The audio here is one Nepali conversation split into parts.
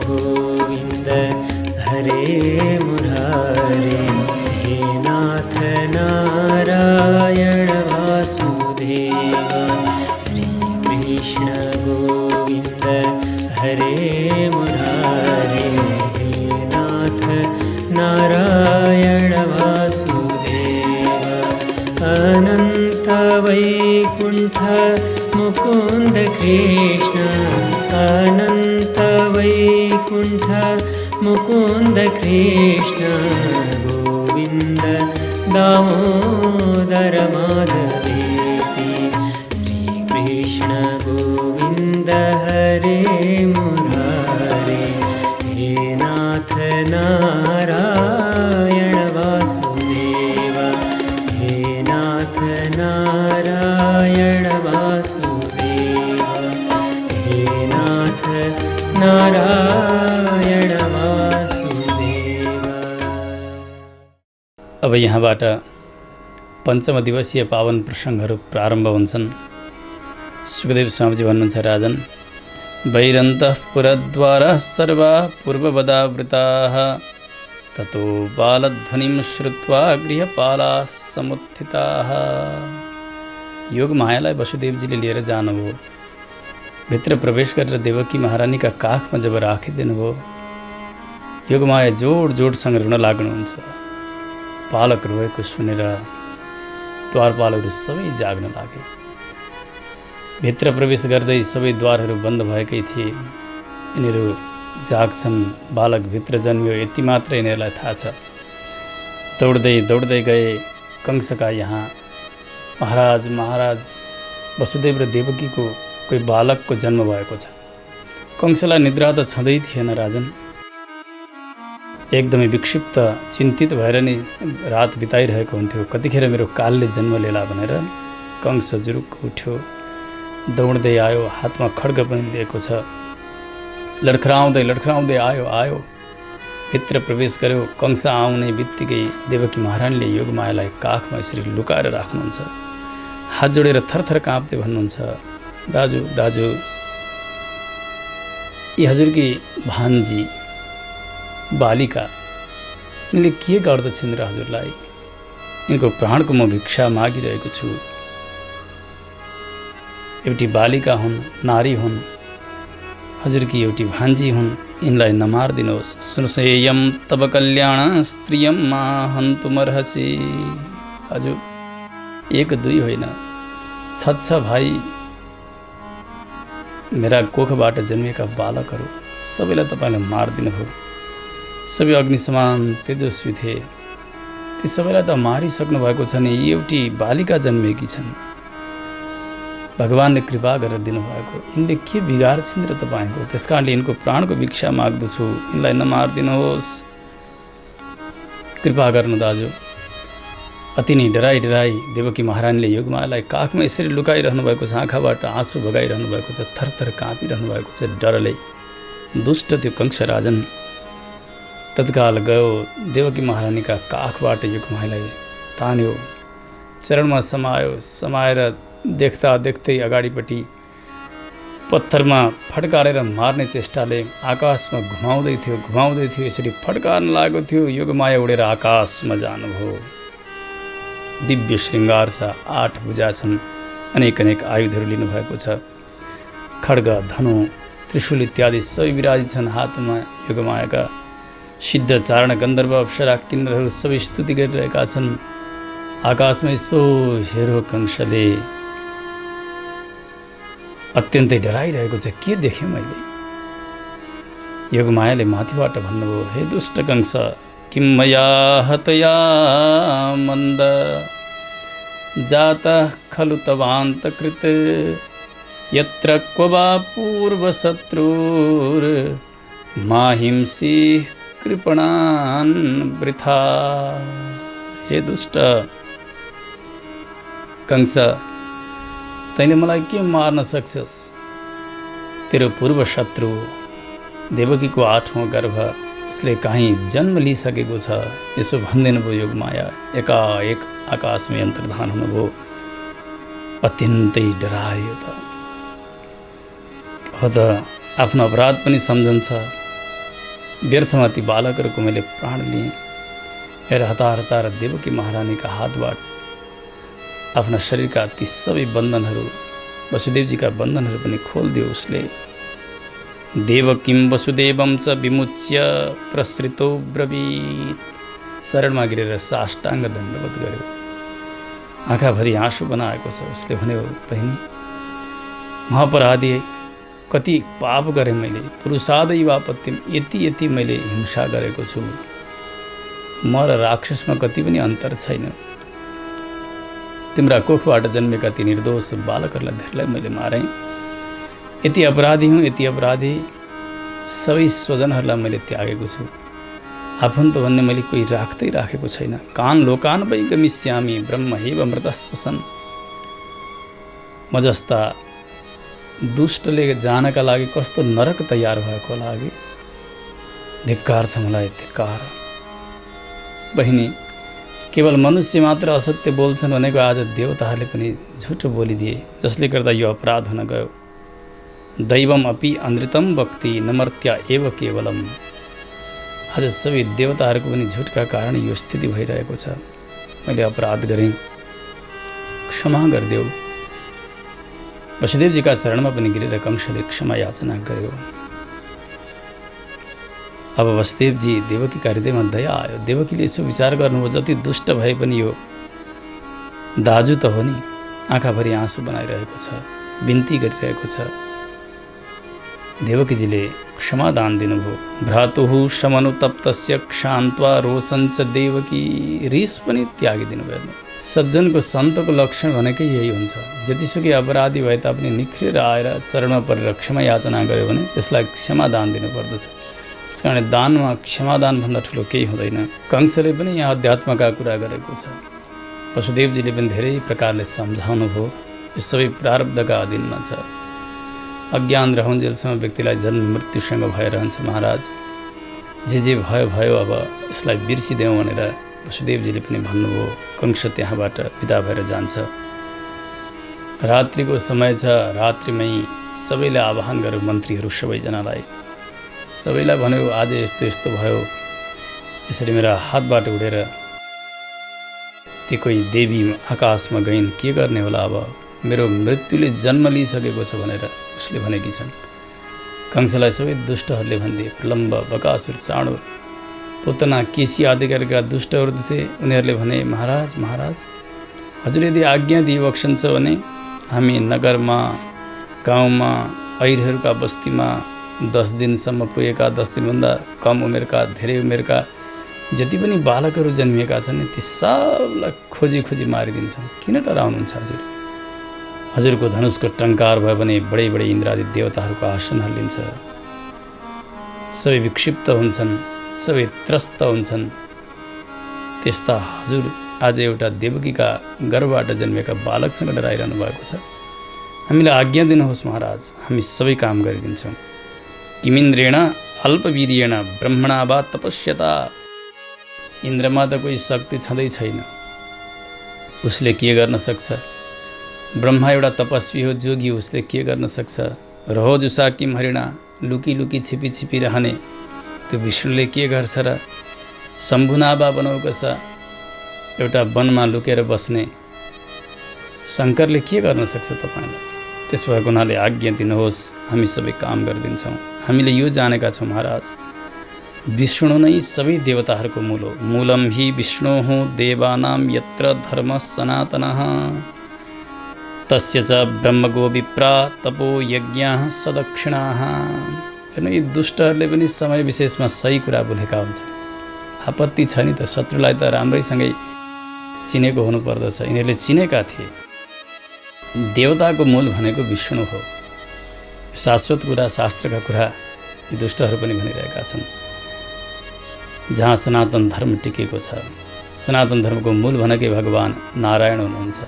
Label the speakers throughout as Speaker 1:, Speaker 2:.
Speaker 1: गोविन्द हरे मुरारे, हे नाथ नारायण वासुदेव। श्रीकृष्ण गोविन्द हरे मुरारे, हे नाथ नारायण वासुदेव। अनन्त वैकुण्ठ मुकुन्द कृष्ण, अनन्त वैकुण्ठ मुकुन्द कृष्ण, गोविन्द दामोदर माधवेति। श्रीकृष्ण गोविन्द हरे मुरारे, हे नाथ नारायण वासुदेव, हे नाथ नारायण वासुदेव, हे नाथ नारायण वासुदेव।
Speaker 2: अब यहाँबाट पञ्चम दिवसीय पावन प्रसङ्गहरू प्रारम्भ हुन्छन्। सुखदेव स्वामीजी भन्नुहुन्छ, राजन, वैरन्तः पुरद्वारः सर्वाः पूर्ववदावृताः, ततो बालध्वनिं श्रुत्वा गृहपालाः समुत्थिताः। योगमायालाई वसुदेवजीले लिएर जानुभयो। भित्र प्रवेश गरेर देवकी महारानीका काखमा जब राखिदिनुभयो, योगमाया जोड जोडसँग रुन लाग्नुहुन्छ। पालक रोएको सुनेर द्वारपालहरू सबै जाग्न लागे। भित्र प्रवेश गर्दै सबै द्वारहरू बन्द भएकै थिए। यिनीहरू जाग्छन्, बालक भित्र जन्मियो यति मात्र यिनीहरूलाई थाहा छ। दौड्दै दौड्दै गए कंसका यहाँ। महाराज महाराज, वसुदेव र देवकीको कोही बालकको जन्म भएको छ। कंसलाई निद्रा त छँदै थिएन राजन। एकदमै विक्षिप्त चिन्तित भएर नि रात बिताइरहेको हुन्थ्यो। कतिखेर मेरो कालले जन्म लिएला भनेर कंस जुरुक्क उठ्यो, दौड्दै आयो, हातमा खड्ग पनि लिएको छ। लडखराउँदै लडखराउँदै आयो, भित्र प्रवेश गर्यो। कंस आउने बित्तिकै देवकी महारानीले योगमायालाई काखमा यसरी लुकाएर राख्नुहुन्छ। हात जोडेर थरथर काँप्दै भन्नुहुन्छ, दाजु दाजु, यी हजुरकी भान्जी बालिका, यिनले के गर्दछिन् र हजुरलाई? यिनको प्राणको म भिक्षा मागिरहेको छु। एउटी बालिका हुन्, नारी हुन्, हजुरकी एउटी भान्जी हुन्, यिनलाई नमारिदिनुहोस्। सुनसेयम तब कल्याण स्त्रियम मा हन्तुमर्हसि। दाजु, एक दुई होइन, छ भाइ, मेरा कोखबाट जन्मेका बालकहरू सबैलाई तपाईँले मारिदिनु भयो। सबै अग्नि समान तेजस्वी थिए, ती सबैलाई त मारिसक्नु भएको छ नि। एउटी बालिका जन्मेकी छन्, भगवानले कृपा गरेर दिनुभएको। यिनले के बिगार्छिन् र तपाईँको? त्यस कारणले यिनको प्राणको भिक्षा माग्दछु, यिनलाई नमारिदिनुहोस्, कृपा गर्नु दाजु। अति नै डराई देवकी महारानीले योगमायालाई काखमा यसरी लुकाइरहनु भएको छ। आँखाबाट आँसु बगाइरहनु भएको छ, थरथर काँपिरहनु भएको छ डरले। दुष्ट त्यो कंस राजन तत्काल गयो, देवकी महारानीका काखबाट योगमायालाई तान्यो, चरणमा समाएर देख्दा देख्दै अगाडिपट्टि पत्थरमा फड्काएर मार्ने चेष्टाले आकाशमा घुमाउँदै थियो। यसरी फड्कार्न लागेको थियो। योगमाया उडेर आकाशमा जानुभयो। दिव्य श्रृङ्गार छ, 8 भुजा छन्, अनेक आयुधहरू लिनुभएको छ। खड्ग, धनु, त्रिशूल इत्यादि सबै विराजित छन् हातमा। योगमायाका सिद्ध चारण गन्धर्व अप्सरा किन्नरहरू सबै स्तुति गरिरहेका छन्। आकाशमा यसो हेरो कंसले अत्यन्तै डराइरहेको छ। के देखेँ मैले? योगमायाले माथिबाट भन्नुभयो, हे दुष्ट कंस, किं मया हतया मन्द जातः खलु तवान्तकृत यत्र क्व वा पूर्वशत्रुर् माहिंसि कृपणान् वृथा। हे दुष्ट कंस, तैँले मलाई के मार्न सक्छस्? तेरो पूर्व शत्रु देवकीको 8औं गर्भ, उसले कहीँ जन्म लिइसकेको छ। यसो भन्दैन भयो योगमाया। एकाएक आकाशमै अन्तर्धान हुनुभयो। अत्यन्तै डरायो त। अब त आफ्नो अपराध पनि सम्झन्छ। व्यर्थमा ती बालकहरूको मैले प्राण लिएँ। हेर हतार हतार देवकी महारानीका हातबाट आफ्ना शरीरका ती सबै बन्धनहरू, वसुदेवजीका बन्धनहरू पनि खोलिदियो उसले। देवकीं वसुदेवं च विमुच्य प्रसृतो ब्रवीत, चरणमा गिरेर साष्टाङ्ग दण्डवत गर्यो। आँखाभरि आँसु बनाएको छ। उसले भन्यो, बहिनी म अपराधी, कति पाप गरेँ मैले, पुरुषादै वापत्यम, यति यति मैले हिंसा गरेको छु। म र राक्षसमा कति पनि अन्तर छैन। तिम्रा कोखबाट जन्मेका ती निर्दोष बालकहरूलाई धेरैलाई मैले मारेँ। यति अपराधी हुँ, यति अपराधी। सबै स्वजनहरूलाई मैले त्यागेको छु। आफन्त भन्ने मैले कोही राखेको छैन। कान लोकान वै गमिष्यामि ब्रह्मैव मृतस्वसन। म जस्ता दुष्टले जानका लागि कस्तो नरक तयार भएको होला। अघि धिक्कार छ मलाई, धिक्कार। बहिनी, केवल मनुष्य मात्र असत्य बोल्छन् भनेको आज देवताहरूले पनि झुटो बोलिदिए, जसले गर्दा यो अपराध हुन गयो। दैवम अपि अनृतम वक्ति नमर्त्या एव केवलम। आज सबै देवताहरूको पनि झुटका कारण यो स्थिति भइरहेको छ। मैले अपराध गरेँ, क्षमा गरिदेऊ। वसुदेवजीका चरणमा पनि गिरेर कंसले क्षमा याचना गर्यो। अब वसुदेवजी देवकीका हृदयमा दया आयो। देवकीले यसो विचार गर्नुभयो, जति दुष्ट भए पनि यो दाजु त हो नि। आँखाभरि आँसु बनाइरहेको छ, बिन्ती गरिरहेको छ। देवकीजीले क्षमादान दिनुभयो। भ्रातुः समनुतप्तस्य क्षान्त्वा रोषञ्च देवकी। रिस पनि त्यागिदिनु भयो। सज्जनको सन्तको लक्षण भनेकै यही हुन्छ। जतिसुकै अपराधी भए तापनि निख्रेर आएर चरणमा परेर क्षमा याचना गर्यो भने त्यसलाई क्षमादान दिनुपर्दछ। त्यस कारण दानमा क्षमादानभन्दा ठुलो केही हुँदैन। कंसले पनि यहाँ अध्यात्मका कुरा गरेको छ। वसुदेवजीले पनि धेरै प्रकारले सम्झाउनु भयो। यो सबै प्रारब्धका अधीनमा छ। अज्ञान रहन्जेलसम्म व्यक्तिलाई जन्म मृत्युसँग भइरहन्छ। महाराज, जे भयो भयो, अब यसलाई बिर्सिदेऊ भनेर वसुदेवजीले पनि भन्नुभयो। कंस त्यहाँबाट विदा भएर जान्छ। रात्रिको समय छ। रात्रिमै सबैलाई आह्वान गर्यो, मन्त्रीहरू सबैजनालाई। सबैलाई भन्यो, आज यस्तो यस्तो भयो। यसरी मेरा हातबाट उडेर ती कोही देवी आकाशमा गइन्, के गर्ने होला। अब मेरो मृत्युले जन्म लिइसकेको छ भनेर उसले भनेकी छन्। कंसलाई सबै दुष्टहरूले भनिदिए। प्रलम्ब, बकासुर, चाणुर, पुतना, केसी आदि गरेका दुष्टहरू थिए। उनीहरूले भने, महाराज महाराज, हजुर यदि आज्ञा दिइबक्सन्छ भने हामी नगरमा, गाउँमा, ऐरहरूका बस्तीमा 10 दिनसम्म पुगेका, 10 दिनभन्दा कम उमेरका, धेरै उमेरका जति पनि बालकहरू जन्मिएका छन् ती सबलाई खोजी खोजी मारिदिन्छौँ। किन डराउनुहुन्छ हजुर? हजुरको धनुषको टङ्कार भयो भने बडै बडै इन्द्रादि देवताहरूको आसन हल्लिन्छ। सबै विक्षिप्त हुन्छन्, सबै त्रस्त हुन्छन्। त्यस्ता हजुर आज एउटा देवकीका गर्भबाट जन्मेका बालकसँग डराइरहनु भएको छ। हामीलाई आज्ञा दिनुहोस् महाराज, हामी सबै काम गरिदिन्छौँ। किमिन्द्रेण अल्पवीर्येण ब्रह्मणा वा तपस्यता। इन्द्रमा त कोही शक्ति छँदै छैन, उसले के गर्न सक्छ? ब्रह्मा एउटा तपस्वी हो, जोगी, उसले के गर्न सक्छ? रहोजुषा किम हरिणा, लुकी लुकी छिपी छिपी रहने त्यो विष्णुले के गर्छ र? शम्भुनाभा बनाउकस, एउटा वनमा लुकेर बस्ने शङ्करले के गर्न सक्छ तपाईँलाई? त्यस भएको हुनाले आज्ञा दिनुहोस्, हामी सबै काम गरिदिन्छौँ। हामीले यो जानेका छौँ महाराज, विष्णु नै सबै देवताहरूको मूल हो। मूलम हि विष्णोः देवानां यत्र धर्म सनातनः तस्य च ब्रह्मगो विप्रा तपो यज्ञाः सदक्षिणाः। हेर्नु, यी दुष्टहरूले पनि समय विशेषमा सही कुरा बोलेका हुन्छन्। आपत्ति छ नि त, शत्रुलाई त राम्रैसँगै चिनेको हुनुपर्दछ। यिनीहरूले चिनेका थिए देवताको मूल भनेको विष्णु हो। शाश्वत कुरा, शास्त्रका कुरा यी दुष्टहरू पनि भनिरहेका छन्। जहाँ सनातन धर्म टिकेको छ, सनातन धर्मको मूल भनेकै भगवान नारायण हुनुहुन्छ।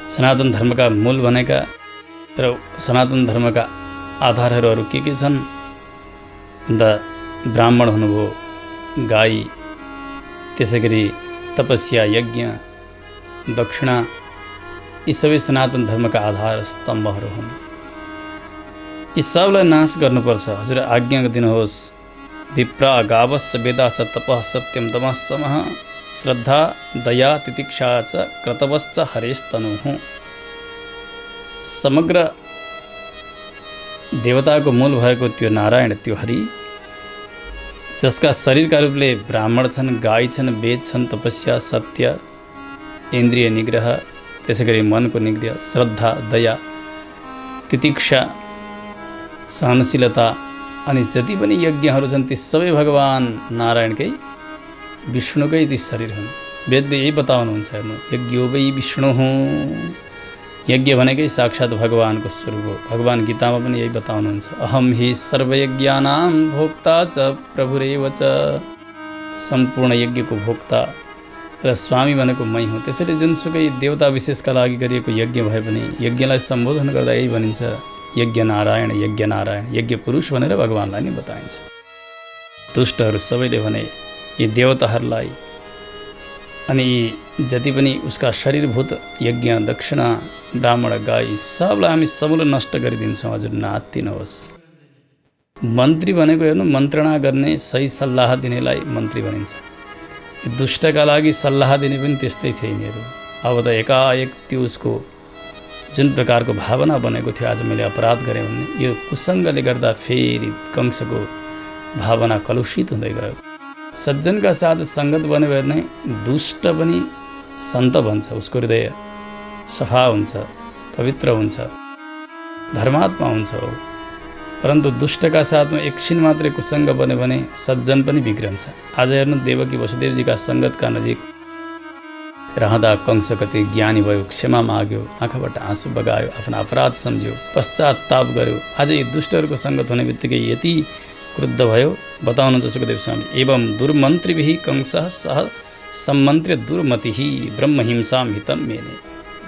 Speaker 2: सनातन धर्मका मूल भनेका र सनातन धर्मका आधारहरू अरू के छन् भन्दा ब्राह्मण हुनुभयो, गाई, त्यसै गरी तपस्या, यज्ञ, दक्षिणा, यी सबै सनातन धर्मका आधार स्तम्भहरू हुन्। यी सबलाई नाश गर्नुपर्छ। हजुर आज्ञा दिनुहोस्, विप्रा गावश्च वेदाश्च तपः सत्यं तमः समः श्रद्धा दया तितिक्षा च क्रतवश्च हरेस्तनुः। समग्र देवताको मूल भएको त्यो नारायण, त्यो हरि, जसका शरीरका रूपले ब्राह्मण छन्, गाई छन्, वेद छन्, तपस्या, सत्य, इन्द्रिय निग्रह, त्यसै गरी मनको निग्रह, श्रद्धा, दया, तितिक्षा, सहनशीलता अनि जति पनि यज्ञहरू छन् ती सबै भगवान् नारायणकै, विष्णुकै ती शरीर हुन्। वेदले यही बताउनुहुन्छ, हेर्नु, यज्ञो वै विष्णु हुँ, यज्ञ भनेकै साक्षात् भगवानको स्वरूप हो। भगवान् गीतामा पनि यही बताउनुहुन्छ, अहम हि सर्वयज्ञानां भोक्ता च प्रभुरेव च। सम्पूर्ण यज्ञको भोक्ता र स्वामी भनेको मै हुँ। त्यसैले जुनसुकै देवता विशेषका लागि गरिएको यज्ञ भए पनि यज्ञलाई सम्बोधन गर्दा यही भनिन्छ, यज्ञ नारायण, यज्ञ नारायण, यज्ञ पुरुष भनेर भगवान्लाई नै बताइन्छ। दुष्टहरू सबैले भने यी देवताहरूलाई अनि जति पनि उसका शरीरभूत यज्ञ, दक्षिणा, ब्राह्मण, गाई सबलाई हामी समूल नष्ट गरिदिन्छौँ, हजुर नात्तिनुहोस्। मन्त्री भनेको हेर्नु, मन्त्रणा गर्ने, सही सल्लाह दिनेलाई मन्त्री भनिन्छ। दुष्टका लागि सल्लाह दिने पनि त्यस्तै थियो यिनीहरू। अब त एकाएक त्यो उसको जुन प्रकारको भावना बनेको थियो, आज मैले अपराध गरेँ भन्ने, यो कुसङ्गले गर्दा फेरि कंसको भावना कलुषित हुँदै गयो। सज्जनका साथ सङ्गत बन्यो भने दुष्ट पनि सन्त बन्छ, उसको हृदय सफा हुन्छ, पवित्र हुन्छ, धर्मात्मा हुन्छ हो। परन्तु दुष्टका साथमा एकछिन मात्रै कुसङ्ग बन्यो भने सज्जन पनि बिग्रन्छ। आज हेर्नु, देवकी वसुदेवजीका सङ्गतका नजिक रहँदा कंस कति ज्ञानी भयो, क्षमा माग्यो, आँखाबाट आँसु बगायो, आफ्ना अपराध सम्झ्यो, पश्चाताप गर्यो। आज यी दुष्टहरूको सङ्गत हुने बित्तिकै यति क्रुद्ध भयो। बताउनुहुन्छ सुखदेव स्वामी, एवं दुर्मन्त्रिभिः कंसः सह सम्मन्त्र्य दुर्मतिः ब्रह्महिंसां हितं मेने।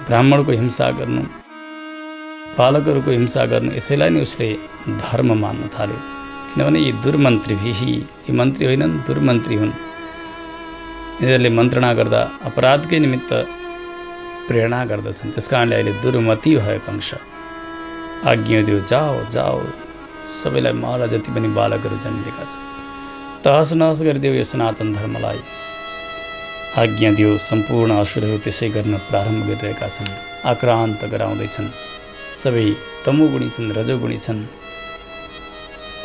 Speaker 2: ब्राह्मणको हिंसा गर्नु, बालकहरूको हिंसा गर्नु, यसैलाई नै उसले धर्म मान्न थाल्यो। किनभने यी दुर्मन्त्रिभिः, यी मन्त्री होइनन्, दुर्मन्त्री हुन्। यिनीहरूले मन्त्रणा गर्दा अपराधकै निमित्त प्रेरणा गर्दछन्। त्यस कारणले अहिले दुर्मति भयो कंस। आज्ञा दियो, जाओ जाओ, सबैलाई माला, जति पनि बालकहरू जन्मिएका छन् तहस नहस गरिदियो यो सनातन धर्मलाई। आज्ञा दियो। सम्पूर्ण असुरहरू त्यसै गर्न प्रारम्भ गरिरहेका छन्, आक्रान्त गराउँदैछन्। सबै तमोगुणी छन्, रजोगुणी छन्।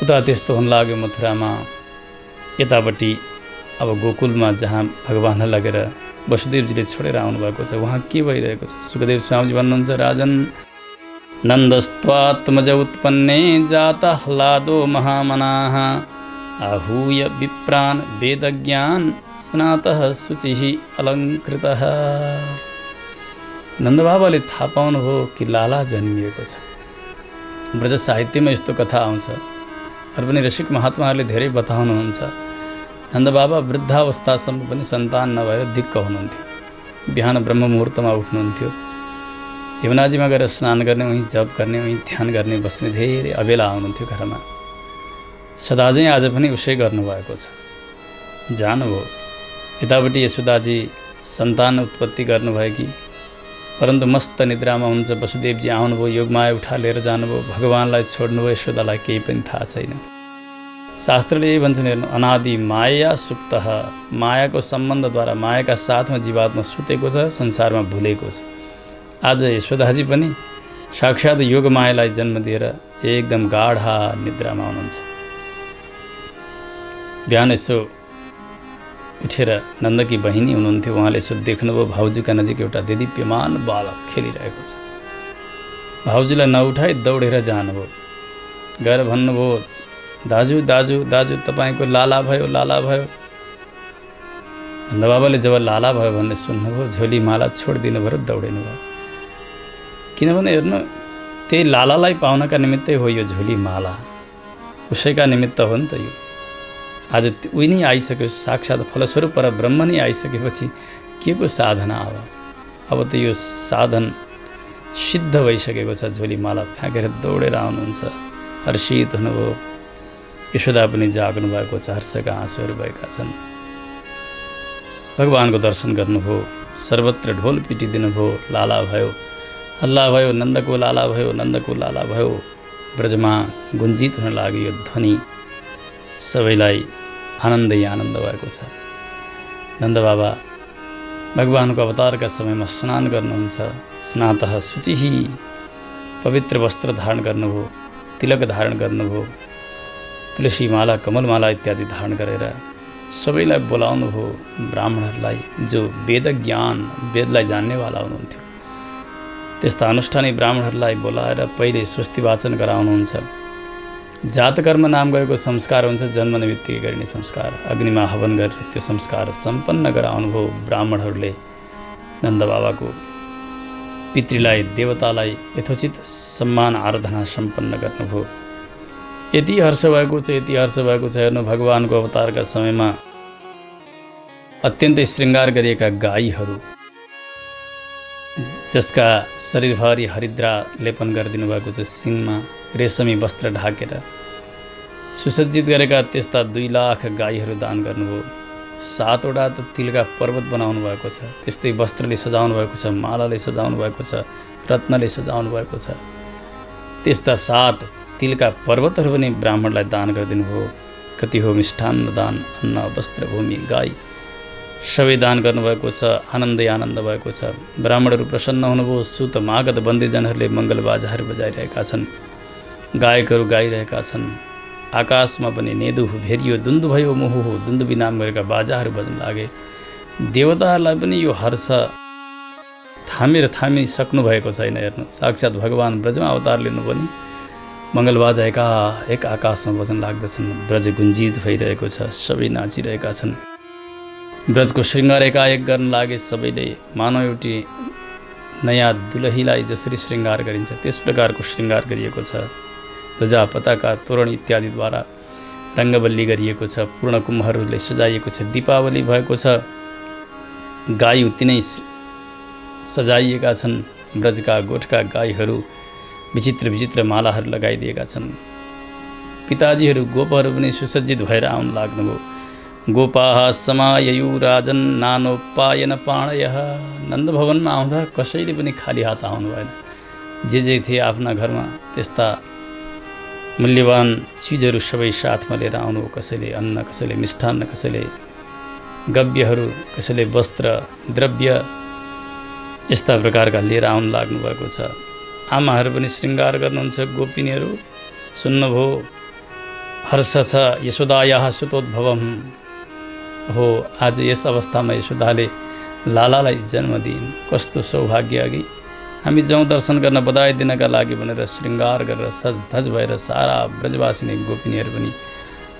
Speaker 2: उता त्यस्तो हुन लाग्यो मथुरामा। यतापट्टि अब गोकुलमा जहाँ भगवान्लाई लगेर वसुदेवजीले छोडेर आउनुभएको छ, उहाँ के भइरहेको छ? सुखदेव स्वामीजी भन्नुहुन्छ, राजन नन्दस्त्वात्मज उत्पन्ने जाता ह्लादो महामनाः आहूय विप्रान् वेदज्ञान स्नातः शुचिः अलङ्कृतः। नन्दबाबाले थाहा पाउनुभयो कि लाला जन्मिएको छ। ब्रज साहित्यमा यस्तो कथा आउँछ। अरू पनि ऋषिक महात्माहरूले धेरै बताउनुहुन्छ। नन्दबाबा वृद्धावस्थासम्म पनि सन्तान नभएर दिक्क हुनुहुन्थ्यो। बिहान ब्रह्म मुहुर्तमा उठ्नुहुन्थ्यो, यमुनाजीमा गएर स्नान गर्ने, उहीँ जप गर्ने, उहीँ ध्यान गर्ने, बस्ने, धेरै अबेला आउनुहुन्थ्यो घरमा। सदाझै आज पनि उसै गर्नुभएको छ। जानुभयो। यतापट्टि यशोदाजी सन्तान उत्पत्ति गर्नुभयो कि, परन्तु मस्त निद्रामा हुन्छ। वसुदेवजी आउनुभयो, योगमाया उठा लिएर जानुभयो, भगवान्लाई छोड्नुभयो। यशोदालाई केही पनि थाहा छैन। शास्त्रले यही भन्छन्, हेर्नु, अनादि माया सुप्तः, मायाको सम्बन्धद्वारा, मायाका साथमा जीवात्मा सुतेको छ, संसारमा भुलेको छ। आज यशोदाजी पनि साक्षात् योग मायालाई जन्म दिएर एकदम गाढा निद्रामा हुनुहुन्छ। बिहान यसो उठेर नन्दकी बहिनी हुनुहुन्थ्यो, उहाँले यसो देख्नुभयो भाउजूका नजिक एउटा देदीप्यमान बालक खेलिरहेको छ। भाउजूलाई नउठाई दौडेर जानुभयो। गएर भन्नुभयो, दाजु दाजु दाजु, तपाईँको लाला भयो, लाला भयो। नन्दबाबाले जब लाला भयो भन्ने सुन्नुभयो, झोली माला छोडिदिनु भयो र दौडिनु भयो। किनभने हेर्नु, त्यही लालालाई पाउनका निमित्तै हो यो झोली माला, उसैका निमित्त हो नि त यो। आज उही नै आइसक्यो, साक्षात् फलस्वरूप पर ब्रह्म नै आइसकेपछि के को साधना? अब त यो साधन सिद्ध भइसकेको छ। झोली माला फ्याँकेर दौडेर आउनुहुन्छ, हर्षित हुनुभयो। यशोदा पनि जाग्नु भएको छ, हर्षका आँसुहरू भएका छन्। भगवानको दर्शन गर्नुभयो, सर्वत्र ढोल पिटिदिनुभयो, लाला भयो, हल्ला भयो, नन्दको लाला भयो, नन्दको लाला भयो। ब्रजमा गुन्जित हुन लाग्यो यो ध्वनि। सबैलाई आनन्दै आनन्द भएको छ। नन्दबाबा भगवानको अवतारका समयमा स्नान गर्नुहुन्छ। स्नातः शुचिः, पवित्र वस्त्र धारण गर्नुभयो, तिलक धारण गर्नुभयो, तुलसी माला कमलमाला इत्यादि धारण गरेर सबैलाई बोलाउनु भयो। ब्राह्मणहरूलाई जो वेद ज्ञान वेदलाई जान्नेवाला हुनुहुन्थ्यो त्यस्ता अनुष्ठानी ब्राह्मणहरूलाई बोलाएर पहिले स्वस्ति वाचन गराउनुहुन्छ। जातकर्म नाम गरेको संस्कार हुन्छ, जन्म निमित्तिकै गरिने संस्कार। अग्निमा हवन गरेर त्यो संस्कार सम्पन्न गराउनुभयो ब्राह्मणहरूले। नन्दबाबाको पितृलाई देवतालाई यथोचित सम्मान आराधना सम्पन्न गर्नुभयो। यति हर्ष भएको छ, यति हर्ष भएको छ। हेर्नु, भगवानको अवतारका समयमा अत्यन्तै श्रृङ्गार गरिएका गाईहरू, जसका शरीरभरि हरिद्रा लेपन गरिदिनु भएको छ, सिङमा रेशमी वस्त्र ढाकेर सुसज्जित गरेका त्यस्ता 2 लाख गाईहरू दान गर्नुभयो। 7 वटा त तिलका पर्वत बनाउनु भएको छ, त्यस्तै वस्त्रले सजाउनु भएको छ, मालाले सजाउनु भएको छ, रत्नले सजाउनु भएको छ। त्यस्ता 7 तिलका पर्वतहरू पनि ब्राह्मणलाई दान गरिदिनु भयो। कति हो मिष्ठान्न दान, अन्न वस्त्र भूमि गाई सबै दान गर्नुभएको छ। आनन्दै आनन्द भएको छ। ब्राह्मणहरू प्रसन्न हुनुभयो। सुत मागध बन्देजनहरूले मङ्गल बाजाहरू बजाइरहेका छन्, गायकहरू गाइरहेका छन्। आकाशमा पनि नेदु भेरियो दुन्दु भयो मुहु हो, दुन्दुबी नाम गरेका बाजाहरू बज्न लागे। देवताहरूलाई पनि यो हर्ष थामिसक्नु भएको छैन। हेर्नु, साक्षात् भगवान् ब्रजमा अवतार लिनु पनि मङ्गलबाजा एक आकाशमा बज्न लाग्दछन्। ब्रज गुन्जित भइरहेको छ, सबै नाचिरहेका छन्। ब्रजको श्रृङ्गार एकाएक गर्न लागे सबैले। मानव एउटी नयाँ दुलहीलाई जसरी श्रृङ्गार गरिन्छ त्यस प्रकारको श्रृङ्गार गरिएको छ। ध्वजा पताका तोरण इत्यादिद्वारा रङ्गबल्ली गरिएको छ। पूर्ण कुम्भहरूले सजाइएको छ। दीपावली भएको छ। गाई उति नै सजाइएका छन्। ब्रजका गोठका गाईहरू विचित्र विचित्र मालाहरू लगाइदिएका छन्। पिताजीहरू गोपहरू पनि सुसज्जित भएर आउन लाग्नुभयो। गोपाः समाययु राजन नानोपायन पाणयः। नन्दभवनमा आउँदा कसैले पनि खाली हात आउनु भएन। जे थिए आफ्ना घरमा त्यस्ता मूल्यवान चिजहरू सबै साथमा लिएर आउनु। कसैले अन्न, कसैले मिष्ठान्न, कसैले गव्यहरू, कसैले वस्त्र द्रव्य यस्ता प्रकारका लिएर आउन लाग्नु भएको छ। आमाहरू पनि श्रृङ्गार गर्नुहुन्छ। गोपिनीहरू सुन्नुभयो। हर्ष छ यशोदायाः सुतोद्भवम। हो, आज यस अवस्थामा यशोदाले लालालाई जन्म दिइन्। कस्तो सौभाग्य। अघि हामी जाउँ दर्शन गर्न बधाई दिनका लागि भनेर श्रृङ्गार गरेर सजधज भएर सारा ब्रजवासिनी गोपिनीहरू पनि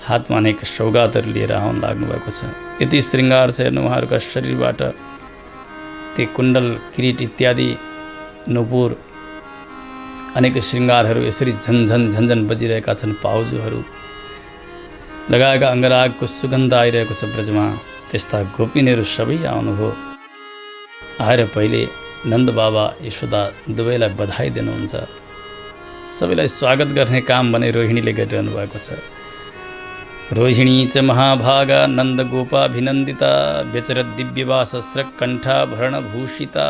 Speaker 2: हातमा अनेक सौगातहरू लिएर आउन लाग्नु भएको छ। यति श्रृङ्गार छ। हेर्नु, उहाँहरूका शरीरबाट ती कुण्डल, किरीट इत्यादि नुपुर अनेक श्रृङ्गारहरू यसरी झन्झन झन्झन बजिरहेका छन्। पाउजुहरू लगाएका अङ्गरागको सुगन्ध आइरहेको छ ब्रजमा। त्यस्ता गोपिनीहरू सबै आउनुभयो। आएर पहिले नन्दबाबा यशोदा दुवैलाई बधाई दिनुहुन्छ। सबैलाई स्वागत गर्ने काम भने रोहिणीले गरिरहनु भएको छ। रोहिणी च महाभागा नन्दगोपाभिनन्दिता व्यचरत दिव्यवासस्र कण्ठाभरणभूषिता।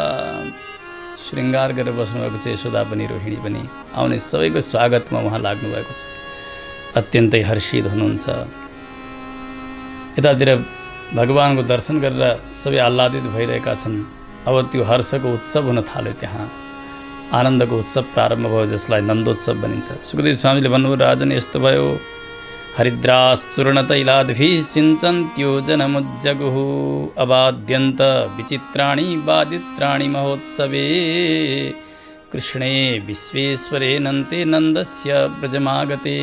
Speaker 2: श्रृङ्गार गरेर बस्नुभएको छ यशोदा पनि, रोहिणी पनि। आउने सबैको स्वागतमा उहाँ लाग्नुभएको छ। अत्यन्तै हर्षित हुनुहुन्छ। यतातिर भगवानको दर्शन गरेर सबै आह्लादित भइरहेका छन्। अब त्यो हर्षको उत्सव हुन थाल्यो। त्यहाँ आनन्दको उत्सव प्रारम्भ भयो, जसलाई नन्दोत्सव भनिन्छ। सुखदेव स्वामीले भन्नुभयो, राजन यस्तो भयो। हरिद्राश्चूर्णतैलाद्भिः सिञ्चन्त्यो जनमुज्जगुः अवाद्यन्त विचित्राणि वादित्राणि महोत्सवे कृष्णे विश्वेश्वरे नन्ते नन्दस्य ब्रजमागते।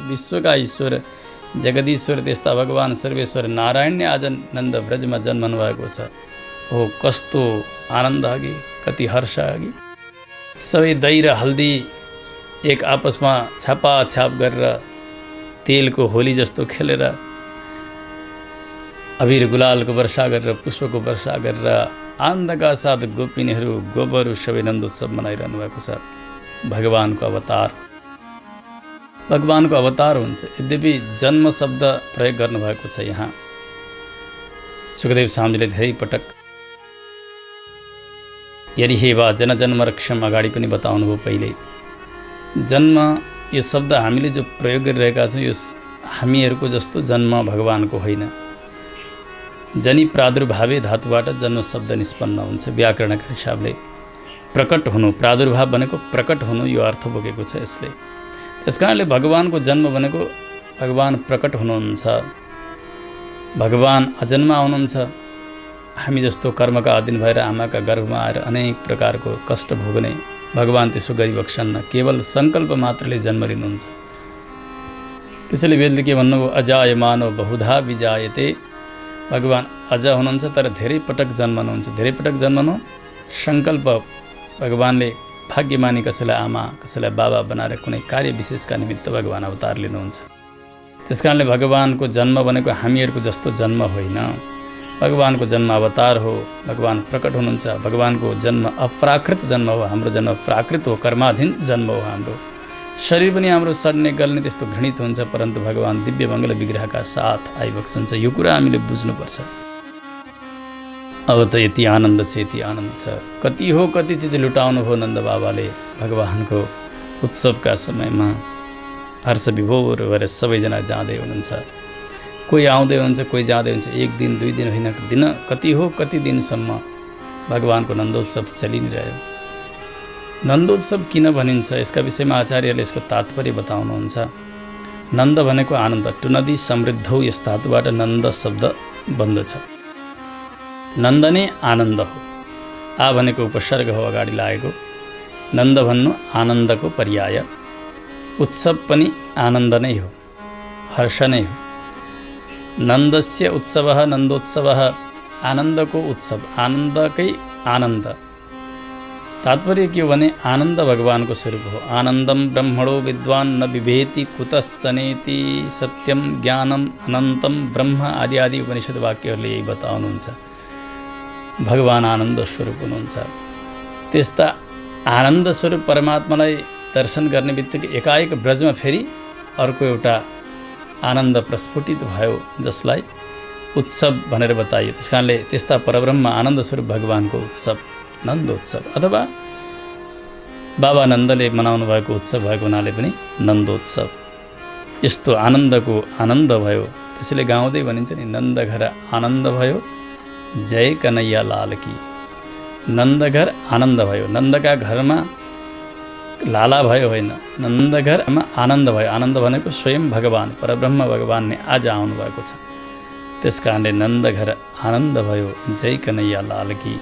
Speaker 2: विश्वका ईश्वर जगदीश्वर त्यस्ता भगवान् सर्वेश्वर नारायण ने आज नन्द ब्रजमा जन्मनु भएको छ। हो, कस्तो आनन्द अघि, कति हर्ष अघि। सबै दही र हल्दी एक आपसमा छापाछाप गरेर तेलको होली जस्तो खेलेर अबिर गुलालको वर्षा गरेर पुष्पको वर्षा गरेर आनन्दका साथ गोपिनीहरू गोपहरू सबै नन्दोत्सव मनाइरहनु भएको छ। भगवानको अवतार हुन्छ। यद्यपि जन्म शब्द प्रयोग गर्नुभएको छ यहाँ। सुखदेव स्वामीले धेरै पटक यरिहेवा जनजन्म रक्षम अगाडि पनि बताउनुभयो। पहिले जन्म यो शब्द हामीले जो प्रयोग गरिरहेका छौँ यो हामीहरूको जस्तो जन्म भगवानको होइन। जनि प्रादुर्भावे धातुबाट जन्म शब्द निष्पन्न हुन्छ व्याकरणका हिसाबले। प्रकट हुनु, प्रादुर्भाव भनेको प्रकट हुनु, यो अर्थ बोकेको छ यसले। त्यसकारणले भगवानको जन्म भनेको भगवान प्रकट हुनुहुन्छ, भगवान अजन्मा हुनुहुन्छ। हामी जस्तो कर्मका अधीन भएर आमाका गर्भमा आएर अनेक प्रकारको कष्ट भोग्ने भगवान त्यसो गरिबक्सन्न, केवल सङ्कल्प मात्रले जन्म लिनुहुन्छ। त्यसैले वेदले के भन्नुभयो, अजायमानो बहुधा विजायते। भगवान अज हुनुहुन्छ तर धेरै पटक जन्मनुहुन्छ। धेरै पटक जन्मनु सङ्कल्प, भगवानले भाग्यमानी कसैलाई आमा कसैलाई बाबा बनाएर कुनै कार्य विशेषका निमित्त भगवान अवतार लिनुहुन्छ। त्यसकारणले भगवानको जन्म भनेको हामीहरूको जस्तो जन्म होइन, भगवानको जन्म अवतार हो। भगवान प्रकट हुनुहुन्छ। भगवानको जन्म अप्राकृत जन्म हो, हाम्रो जन्म प्राकृत हो, कर्माधीन जन्म हो। हाम्रो शरीर पनि हाम्रो सड्ने गल्ने त्यस्तो घृणित हुन्छ, परन्तु भगवान दिव्य मङ्गल विग्रहका साथ आइबक्सन्छ। यो कुरा हामीले बुझ्नुपर्छ। अब त यति आनन्द छ, यति आनन्द छ। कति हो कति चिज लुटाउनु हो नन्द बाबाले भगवानको उत्सवका समयमा। हर्ष विभोर भएर सबैजना जाँदै हुनुहुन्छ, कोही आउँदै हुनुहुन्छ, कोही जाँदै हुन्छ। एक दिन दुई दिन होइन, दिन कति हो कति दिनसम्म भगवानको नन्दोत्सव चलि नै रह्यो। नन्दोत्सव किन भनिन्छ यसका विषयमा आचार्यले यसको तात्पर्य बताउनुहुन्छ। नन्द भनेको आनन्द, टुनदी समृद्धौ, यस धातुबाट नन्द शब्द बन्दछ। नन्द नै आनन्द हो। आ भनेको उपसर्ग हो अगाडि लागेको। नन्द भन्नु आनन्दको पर्याय। उत्सव पनि आनन्द नै हो, हर्ष नै हो। नन्दस्य उत्सवः नन्दोत्सवः, आनन्दको उत्सव, आनन्दकै आनन्द। तात्पर्य के हो भने आनन्द भगवानको स्वरूप हो। आनन्दम ब्रह्मणो विद्वान् न बिभेति कुतश्चनेति, सत्यम ज्ञानम अनन्तम ब्रह्म आदि आदि उपनिषद वाक्यहरूले यही बताउनुहुन्छ। भगवान आनन्द स्वरूप हुनुहुन्छ। त्यस्ता आनन्द स्वरूप परमात्मालाई दर्शन गर्ने बित्तिकै एकाएक ब्रजमा फेरि अर्को एउटा आनन्द प्रस्फुटित भयो, जसलाई उत्सव भनेर बताइयो। त्यस कारणले त्यस्ता परब्रह्म आनन्द स्वरूप भगवानको उत्सव नन्दोत्सव, अथवा बाबा नन्दले मनाउनु भएको उत्सव भएको हुनाले पनि नन्दोत्सव। यस्तो आनन्दको आनन्द भयो, त्यसैले गाउँदै भनिन्छ नि, नन्द घर आनन्द भयो, जय कन्हैया लाल की। नन्द घर आनन्द भयो, नन्दका घरमा लाला भयो होइन, नन्द घरमा आनन्द भयो। आनन्द भनेको स्वयं भगवान परब्रह्म भगवान नै आज आउनुभएको छ। त्यस कारणले नन्द घर आनन्द भयो, जय कन्हैया लाल की।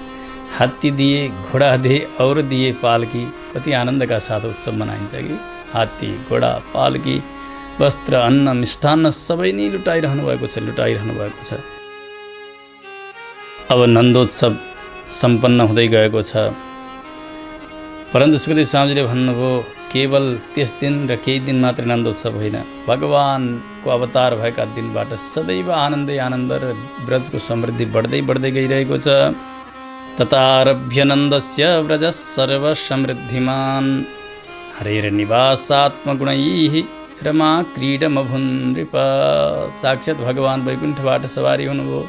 Speaker 2: हात्ती दिए घोडा दिए और दिए पालकी। कति आनन्दका साथ उत्सव मनाइन्छ कि। हात्ती घोडा पालकी वस्त्र अन्न मिष्ठान्न सबै नै लुटाइरहनु भएको छ। अब नन्दोत्सव सम्पन्न हुँदै गएको छ, परन्तु सुखदेव स्वामीजीले भन्नुभयो केवल त्यस दिन र केही दिन मात्र नन्दोत्सव होइन, भगवानको अवतार भएका दिनबाट सदैव आनन्दै आनन्द र ब्रजको समृद्धि बढ्दै बढ्दै गइरहेको छ। ततारभ्य नन्दस्य व्रज सर्व समृद्धिमान, हरेर्निवासात्मगुणैः रमा क्रीडमभुन् नृप। साक्षात् भगवान वैकुण्ठबाट सवारी हुनुभयो।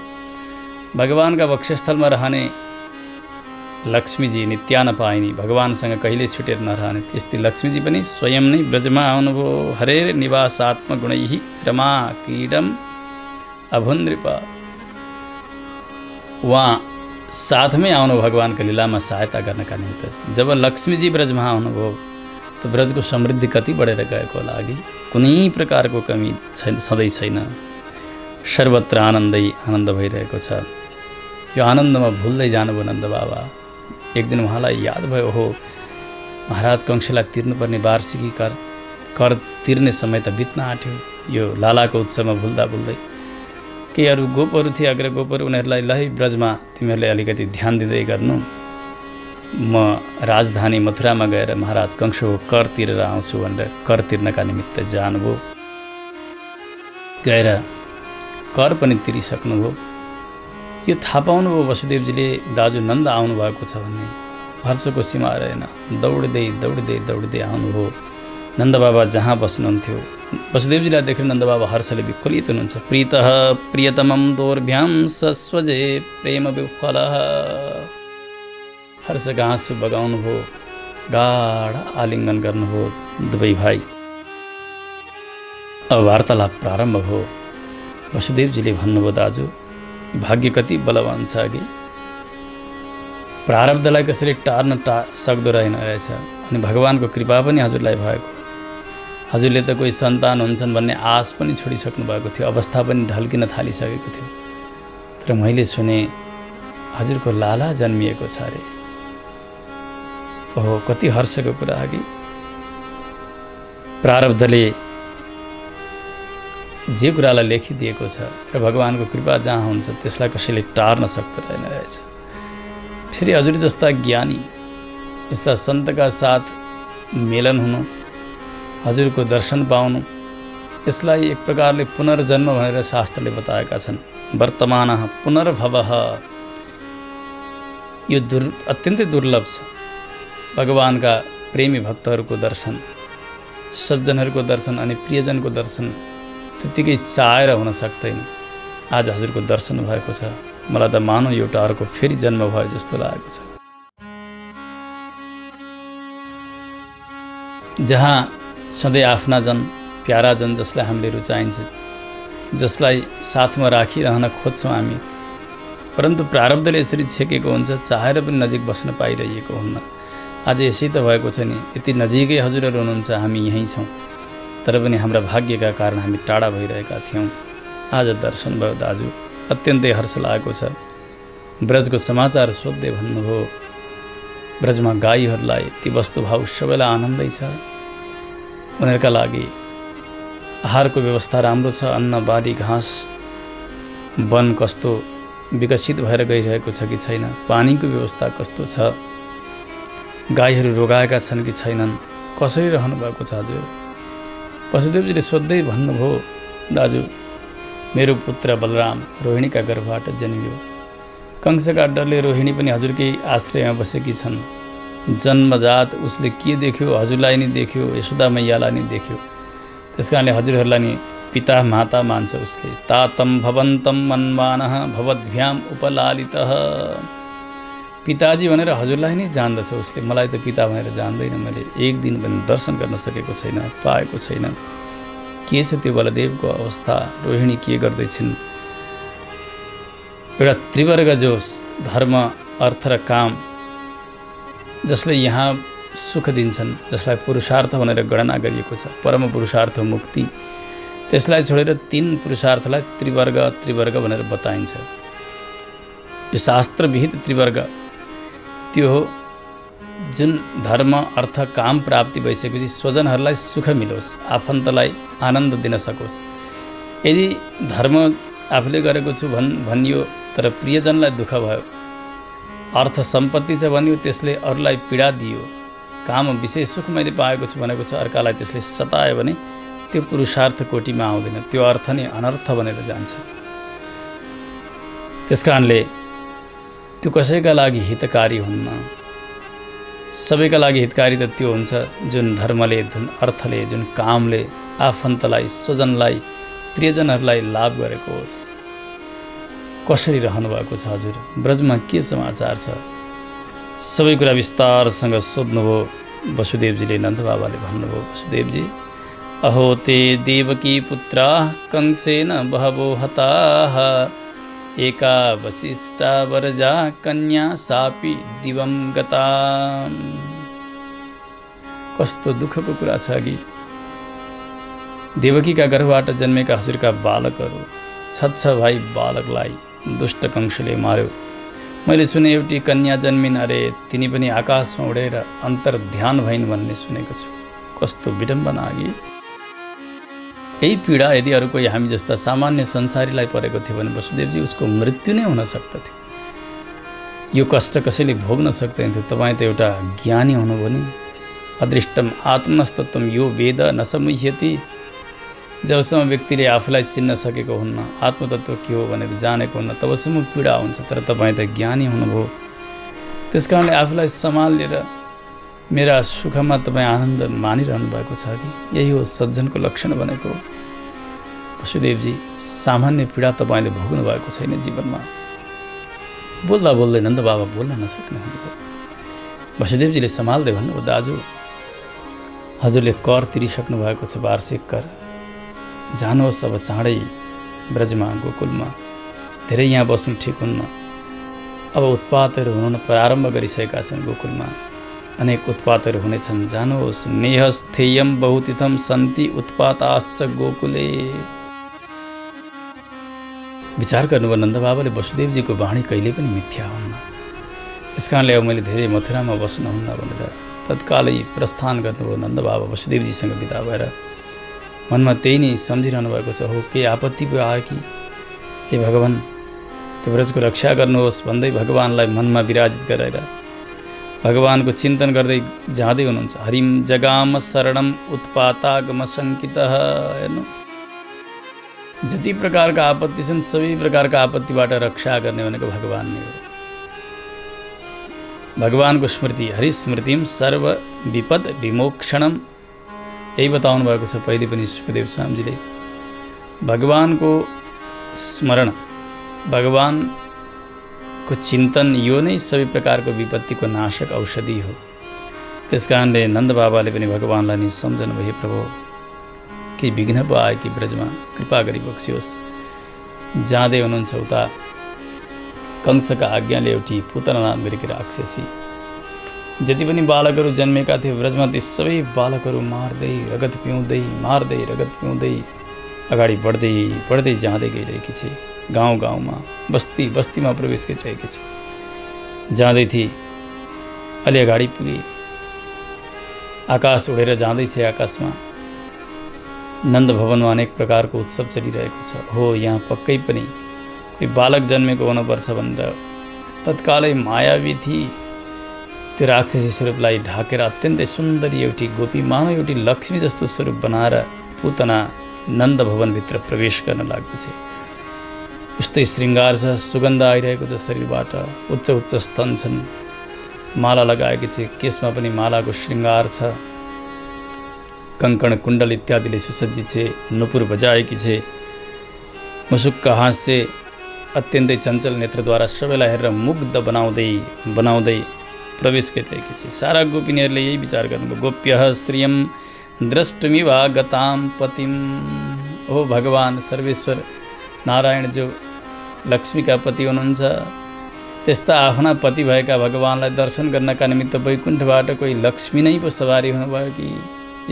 Speaker 2: भगवानका वक्षस्थलमा रहने लक्ष्मीजी नित्यानपायिनी, भगवानसँग कहिले छुटेर नरहने त्यस्तै लक्ष्मीजी पनि स्वयं नै ब्रजमा आउनुभयो। हरेर निवासात्मगुणैः रमा क्रीडम अभुन् नृप। उहाँ साथमै आउनु भगवानको लीलामा सहायता गर्नका निमित्त। जब लक्ष्मीजी ब्रजमा आउनुभयो त ब्रजको समृद्धि कति बढेर गएको लागि कुनै प्रकारको कमी सधैँ छैन। सर्वत्र आनन्दै आनन्द भइरहेको छ। यो आनन्दमा भुल्दै जानुभयो नन्द बाबा। एक दिन उहाँलाई याद भयो, हो महाराज कंशलाई तिर्नुपर्ने वार्षिकी कर तिर्ने समय त बित्न आँट्यो। यो लालाको उत्सवमा भुल्दा केही अरू गोपहरू थिए, अग्र गोपहरू, उनीहरूलाई ल ब्रजमा तिमीहरूले अलिकति ध्यान दिँदै गर्नु, म राजधानी मथुरामा गएर महाराज कंशको कर तिरेर आउँछु भनेर कर तिर्नका निमित्त जानुभयो। गएर कर पनि तिरिसक्नुभयो। यो थाहा पाउनुभयो वसुदेवजीले दाजु नन्द आउनुभएको छ भन्ने। हर्षको सीमा रहेन, दौड्दै आउनुभयो। नन्द बाबा जहाँ बस्नुहुन्थ्यो, वसुदेवजीलाई देखेर नन्द बाबा हर्षले विक्वलित हुनुहुन्छ। प्रीतः प्रियतमं दोर्भ्यां सस्वजे प्रेम विह्वलः। हर्षका आँसु बगाउनुभयो, गाढा आलिङ्गन गर्नुभयो दुवै भाइ। अब वार्तालाप प्रारम्भ भयो। वसुदेवजीले भन्नुभयो, दाजु भाग्य कति बलवान छ कि प्रारब्धलाई कसरी टार्न सक्दो रहेछ। अनि भगवानको कृपा पनि हजुरलाई भएको। हजुरले त कोही सन्तान हुन्छन् भन्ने आश पनि छोडिसक्नु भएको थियो, अवस्था पनि ढल्किन थालिसकेको थियो। तर मैले सुने हजुरको लाला जन्मिएको छ अरे। ओहो, कति हर्षको कुरा कि प्रारब्धले जे कुरालाई लेखिदिएको छ र भगवानको कृपा जहाँ हुन्छ त्यसलाई कसैले टार्न सक्दो रहेछ। फेरि हजुर जस्ता ज्ञानी यस्ता सन्तका साथ मेलन हुनु, हजुरको दर्शन पाउनु, यसलाई एक प्रकारले पुनर्जन्म भनेर शास्त्रले बताएका छन्। वर्तमान पुनर्भवः, यो अत्यन्तै दुर्लभ छ। भगवानका प्रेमी भक्तहरूको दर्शन, सज्जनहरूको दर्शन अनि प्रियजनको दर्शन त्यतिकै चाहेर हुन सक्दैन। आज हजुरको दर्शन भएको छ, मलाई त मानौ एउटा अर्को फेरि जन्म भयो जस्तो लागेको छ। जहाँ सधैँ आफ्ना जन, प्यारा जन, जसलाई हामीले रुचाइन्छ, जसलाई साथमा राखिरहन खोज्छौँ हामी, परन्तु प्रारब्धले यसरी छेकेको हुन्छ, चाहेर पनि नजिक बस्न पाइरहेको हुन्न। आज यसै त भएको छ नि, यति नजिकै हजुरहरू हुनुहुन्छ, हामी यहीँ छौँ, तर पनि हाम्रा भाग्यका कारण हामी टाढा भइरहेका थियौँ। आज दर्शन भयो दाजु, अत्यन्तै हर्ष लागेको छ। ब्रजको समाचार सोध्दै भन्नुभयो, ब्रजमा गाईहरूलाई ती वस्तुभाव सबैलाई आनन्दै छ। उनीहरूका लागि आहारको व्यवस्था राम्रो छ, अन्न बाली घाँस वन कस्तो विकसित भएर गइरहेको छ कि छैन, पानीको व्यवस्था कस्तो छ, गाईहरू रोगाएका छन् कि छैनन्, कसरी रहनु भएको छ हजुर। वसुदेवजीले सोध्दै भन्नुभयो, दाजु मेरो पुत्र बलराम रोहिणीका गर्भबाट जन्मियो। कंसका डरले रोहिणी पनि हजुरकै आश्रयमा बसेकी छन्। जन्मजात उसले के देख्यो, हजुरलाई नि देख्यो, यशोदा मैयालाई नि देख्यो। त्यस कारणले हजुरहरूलाई नि पिता माता मान्छ उसले। तातम भवन्तम मन्मानः भवद्भ्याम उपलालितः, पिताजी भनेर हजुरलाई नै जान्दछ उसले, मलाई त पिता भनेर जान्दैन। मैले एक दिन पनि दर्शन गर्न सकेको छैन, पाएको छैन। के छ त्यो बलदेवको अवस्था, रोहिणी के गर्दैछिन्। एउटा त्रिवर्ग जो धर्म, अर्थ र काम, जसले यहाँ सुख दिन्छन्, जसलाई पुरुषार्थ भनेर गणना गरिएको छ, परम पुरुषार्थ मुक्ति, त्यसलाई छोडेर तीन पुरुषार्थलाई त्रिवर्ग भनेर बताइन्छ। यो शास्त्रविहित त्रिवर्ग त्यो हो जुन धर्म, अर्थ, काम प्राप्ति भइसकेपछि स्वजनहरूलाई सुख मिलोस्, आफन्तलाई आनन्द दिन सकोस्। यदि धर्म आफूले गरेको छु भनियो तर प्रियजनलाई दुःख भयो, अर्थ सम्पत्ति छ भनियो त्यसले अरूलाई पीडा दियो, काम विषय सुख मैले पाएको छु भनेको छ अर्कालाई त्यसले सतायो भने त्यो पुरुषार्थ कोटीमा आउँदैन, त्यो अर्थ नै अनर्थ बनेर जान्छ। त्यसकारणले त्यो कसैका लागि हितकारी हुन्न। सबैका लागि हितकारी त त्यो हुन्छ जुन धर्मले, जुन अर्थले, जुन कामले आफन्तलाई, स्वजनलाई, प्रियजनहरूलाई लाभ गरेको होस्। कसरी रहनु भएको छ हजुर, ब्रजमा के समाचार छ, सबै कुरा विस्तारसँग सोध्नुभयो वसुदेवजीले। नन्द बाबाले भन्नुभयो, वसुदेवजी अहो ते देवकी पुत्रा कंसेन बहवो हताः, एका वसिष्ठा वरजा कन्या सापि दिवं गता। कस्तो दुःखको कुरा छ कि देवकीका गर्भबाट जन्मेका हजुरका बालकहरू, छ भाइ बालकलाई दुष्ट कंसले मार्यो। मैले सुने एउटी कन्या जन्मिन् अरे, तिनी पनि आकाशमा उडेर अन्तर्ध्यान भइन् भन्ने सुनेको छु। कस्तो विडम्बना कि यही पीडा यदि अरू कोही हामी जस्ता सामान्य संसारीलाई परेको थियो भने वसुदेवजी उसको मृत्यु नै हुन सक्दथ्यो। यो कष्ट कसैले भोग्न सक्दैन थियो। तपाईँ त एउटा ज्ञानी हुनुभयो नि। अदृष्टम आत्मनस्तत्वम यो वेद न समुह्यति। जबसम्म व्यक्तिले आफूलाई चिन्न सकेको हुन्न, आत्मतत्व के हो भनेर जानेको हुन्न, तबसम्म पीडा हुन्छ। तर तपाईँ त ज्ञानी हुनुभयो, त्यस कारणले आफूलाई सम्हालेर मेरा सुखमा तपाईँ आनन्द मानिरहनु भएको छ कि यही हो सज्जनको लक्षण भनेको। वसुदेवजी सामान्य पीडा तपाईँले भोग्नु भएको छैन जीवनमा। बोल्दा बोल्दै नन्द बाबा बोल्न नसक्ने हुनुभयो। वसुदेवजीले सम्हाल्दै भन्नुभयो, दाजु हजुरले कर तिरिसक्नु भएको छ, वार्षिक कर। जानुहोस् अब चाँडै ब्रजमा गोकुलमा, धेरै यहाँ बस्नु ठिक हुन्न। अब उत्पातहरू हुन प्रारम्भ गरिसकेका छन् गोकुलमा, अनेक उत्पातहरू हुनेछन्, जानुहोस्। नेहस्थेयम बहुतिथम सन्ति उत्पाताश्च गोकुले। विचार गर्नुभयो नन्द बाबाले, वसुदेवजीको वाणी कहिले पनि मिथ्या हुन्न, त्यस कारणले अब मैले धेरै मथुरामा बस्नुहुन्न भनेर तत्कालै प्रस्थान गर्नुभयो नन्द बाबा वसुदेवजीसँग विदा भएर। मनमा त्यही नै सम्झिरहनु भएको छ, हो के आपत्ति पो आयो कि, हे भगवान् त्यो ब्रजको रक्षा गर्नुहोस् भन्दै भगवान्लाई मनमा विराजित गराएर भगवानको चिन्तन गर्दै जाँदै हुनुहुन्छ। हरिम जगाम शरणम उत्पातागम शङ्कितः। हेर्नु, जति प्रकारका आपत्ति छन् सबै प्रकारका आपत्तिबाट रक्षा गर्ने भनेको भगवान नै हो। भगवानको स्मृति, हरिस्मृतिम सर्व विपद विमोक्षणम, यही बताउनु भएको छ पहिले पनि सुखदेव स्वामीजीले। भगवानको स्मरण, भगवानको चिन्तन यो नै सबै प्रकारको विपत्तिको नाशक औषधि हो। त्यस कारणले नन्द बाबाले पनि भगवानलाई नै सम्झनु भयो, प्रभु केही विघ्न पो आयो कि ब्रजमा, कृपा गरी बक्सियोस्। जाँदै हुनुहुन्छ उता कंसका आज्ञाले एउटी पुतना नाम गरेकी राक्षसी, जति पनि बालकहरू जन्मेका थिए ब्रजमा ती सबै बालकहरू मार्दै रगत पिउँदै अगाडि बढ्दै बढ्दै जाँदै गइरहेकी छे। गाउँ गाउँमा, बस्ती बस्तीमा प्रवेश गरिरहेकी छे। जाँदै थिए, अलि अगाडि पुगे, आकाश उडेर जाँदैछ। आकाशमा नन्द भवनमा अनेक प्रकारको उत्सव चलिरहेको छ। हो, यहाँ पक्कै पनि कोही बालक जन्मेको हुनुपर्छ भनेर तत्कालै मायावी थिए त्यो राक्षसी स्वरूपलाई ढाकेर अत्यन्तै सुन्दरी एउटी गोपी, मानव एउटी लक्ष्मी जस्तो स्वरूप बनाएर पुतना नन्द भवनभित्र प्रवेश गर्न लाग्दछ। उस्तै श्रृङ्गार छ, सुगन्ध आइरहेको छ शरीरबाट, उच्च उच्च स्तन छन्, माला लगाएकी छ, केसमा पनि मालाको श्रृङ्गार छ, कङ्कण कुण्डल इत्यादिले सुसज्जित छे, नुपुर बजाएकी छे, मुसुक्क हाँस्य, अत्यन्तै चञ्चल नेत्रद्वारा सबैलाई हेरेर मुग्ध बनाउँदै प्रवेश गरिरहेकी छे। सारा गोपिनीहरूले यही विचार गर्नुभयो, गोप्यः श्रियम द्रष्टुमिवा गताम पतिम। हो भगवान सर्वेश्वर नारायण जो लक्ष्मीका पति हुनुहुन्छ, त्यस्ता आफ्ना पति भएका भगवानलाई दर्शन गर्नका निमित्त वैकुण्ठबाट कोही लक्ष्मी नै पो सवारी हुनुभयो कि,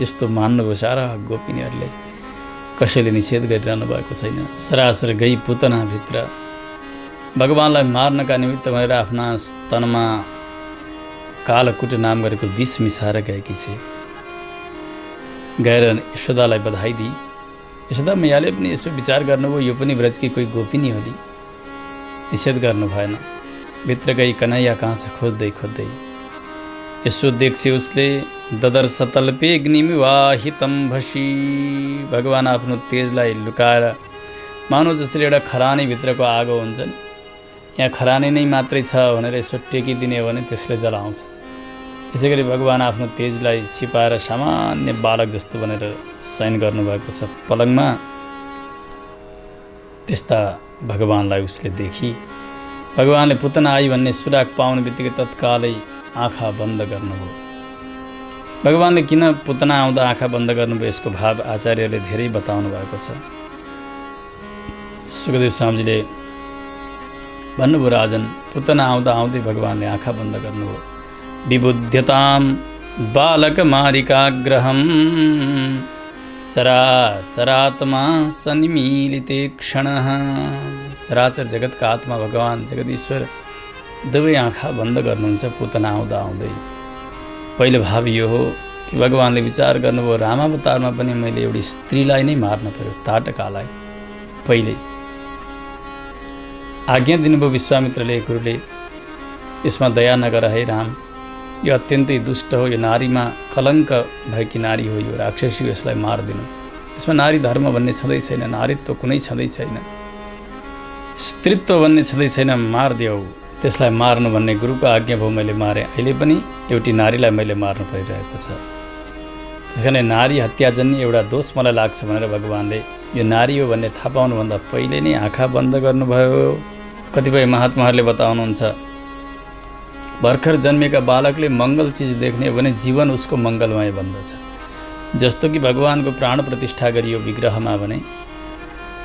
Speaker 2: यस्तो मान्नुभयो सारा गोपिनीहरूले। कसैले निषेध गरिरहनु भएको छैन। सरासर गई पुतनाभित्र भगवानलाई मार्नका निमित्त भनेर आफ्ना स्तनमा कालकुट नाम गरेको विष मिसाएर गएकी छे। गएर यशोदालाई बधाई दिई। यशोदा मैयाले पनि यसो विचार गर्नुभयो, यो पनि ब्रजकी कोही गोपिनी होली, निषेध गर्नु भएन। भित्र गई कन्हैया कहाँ छ खोज्दै खोज्दै यसो देख्छे उसले, ददर्श तल्पे अग्निमिवाहितम भसी। भगवान आफ्नो तेजलाई लुकाएर मानव जसरी एउटा खरानी भित्रको आगो हुन्छ नि, यहाँ खरानी नै मात्रै छ भनेर यसो टेकिदिने हो भने त्यसले जलाउँछ। यसै गरी भगवान आफ्नो तेजलाई छिपाएर सामान्य बालक जस्तो भनेर शयन गर्नुभएको छ पलङमा। त्यस्ता भगवानलाई उसले देखी। भगवानले पुतना आई भन्ने सुराग पाउने बित्तिकै तत्कालै आँखा बन्द गर्नुभयो। भगवानले किन पुतना आउँदा आँखा बन्द गर्नुभयो यसको भाव आचार्यले धेरै बताउनु भएको छ। सुखदेव स्वामीजीले भन्नुभयो, राजन पुतना आउँदा आउँदै भगवानले आँखा बन्द गर्नुभयो। विबुध्यताम बालक मारिकाग्रहम चराचरात्मा सन्मीलिते क्षणः। चराचर जगतका आत्मा भगवान जगदीश्वर दुवै आँखा बन्द गर्नुहुन्छ पुतना आउँदा आउँदै। पहिलो भाव यो हो कि भगवानले विचार गर्नुभयो, रामावतारमा पनि मैले एउटी स्त्रीलाई नै मार्न पर्यो, ताटकालाई। पहिले आज्ञा दिनुभयो विश्वामित्रले, गुरुले, यसमा दया नगर है राम, यो अत्यन्तै दुष्ट हो, यो नारीमा कलङ्क भएकी नारी हो, यो राक्षसी हो, यसलाई मारिदिनु। यसमा नारी धर्म भन्ने छँदै छैन, नारीत्व कुनै छँदै छैन, स्त्रीत्व भन्ने छँदै छैन, मारिदेऊ। त्यसलाई मार्नु भन्ने गुरुको आज्ञा भयो, मैले मारेँ। अहिले पनि एउटी नारीलाई मैले मार्नु परिरहेको छ। त्यस कारण नारी हत्याजन्य एउटा दोष मलाई लाग्छ भनेर भगवानले यो नारी हो भन्ने थाहा पाउनुभन्दा पहिले नै आँखा बन्द गर्नुभयो। कतिपय महात्माहरूले बताउनुहुन्छ, भर्खर जन्मेका बालकले मङ्गल चिज देख्ने हो भने जीवन उसको मङ्गलमय बन्दछ। जस्तो कि भगवानको प्राण प्रतिष्ठा गरियो विग्रहमा भने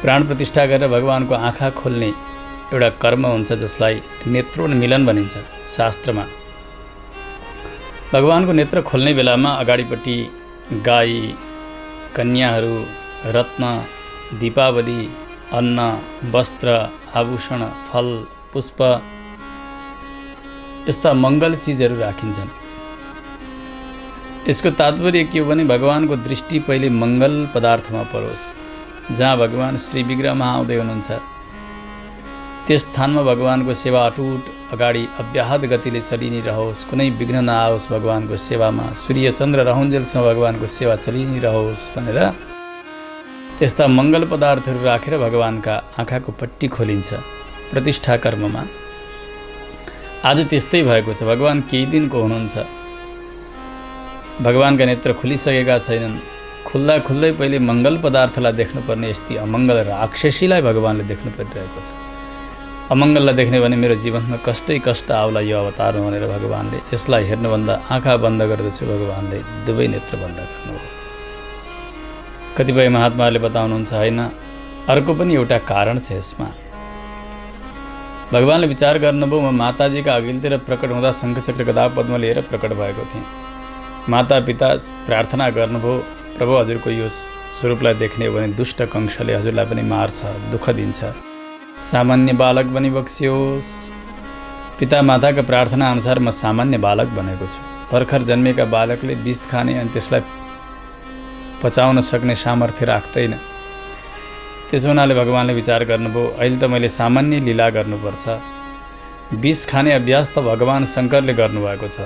Speaker 2: प्राण प्रतिष्ठा गरेर भगवानको आँखा खोल्ने एउटा कर्म हुन्छ जसलाई नेत्रोन्मिलन भनिन्छ शास्त्रमा। भगवानको नेत्र खोल्ने बेलामा अगाडिपट्टि गाई, कन्याहरू, रत्न, दीपावली, अन्न, वस्त्र, आभूषण, फल, पुष्प यस्ता मङ्गल चिजहरू राखिन्छन्। यसको तात्पर्य के हो भने भगवानको दृष्टि पहिले मङ्गल पदार्थमा परोस्। जहाँ भगवान श्री विग्रहमा आउँदै हुनुहुन्छ त्यस स्थानमा भगवानको सेवा अटुट अगाडि अव्याहत गतिले चलि नै रहोस्, कुनै विघ्न नआओस् भगवानको सेवामा, सूर्य चन्द्र रहुन्जेलसम्म भगवानको सेवा चलि नै रहोस् भनेर त्यस्ता मङ्गल पदार्थहरू राखेर भगवानका आँखाको पट्टी खोलिन्छ प्रतिष्ठा कर्ममा। आज त्यस्तै भएको छ। भगवान केही दिनको हुनुहुन्छ, भगवानका नेत्र खुलिसकेका छैनन्। खुल्दा खुल्दै पहिले मङ्गल पदार्थलाई देख्नुपर्ने यस्ती अमङ्गल राक्षसीलाई भगवानले देख्नु परिरहेको छ। अमङ्गललाई देख्ने भने मेरो जीवनमा कष्टै कष्ट आउला यो अवतारमा भनेर भगवानले यसलाई हेर्नुभन्दा आँखा बन्द गर्दछु भगवानले दुवै नेत्र बन्द गर्नुभयो। कतिपय महात्माहरूले बताउनुहुन्छ होइन, अर्को पनि एउटा कारण छ यसमा। भगवानले विचार गर्नुभयो म माताजीका अघिल्तिर प्रकट हुँदा शङ्खचक्र गदा पद्म लिएर प्रकट भएको थिएँ। माता पिता प्रार्थना गर्नुभयो प्रभु हजुरको यो स्वरूपलाई देख्ने हो भने दुष्ट कंशले हजुरलाई पनि मार्छ, दुःख दिन्छ, सामान्य बालक बनी बक्सियोस्। पिता माताका प्रार्थना अनुसार म सामान्य बालक बनेको छु। भर्खर जन्मेका बालकले विष खाने अनि त्यसलाई पचाउन सक्ने सामर्थ्य राख्दैन। त्यसो हुनाले भगवानले विचार गर्नुभयो अहिले त मैले सामान्य लीला गर्नुपर्छ। विष खाने अभ्यास त भगवान शङ्करले गर्नुभएको छ।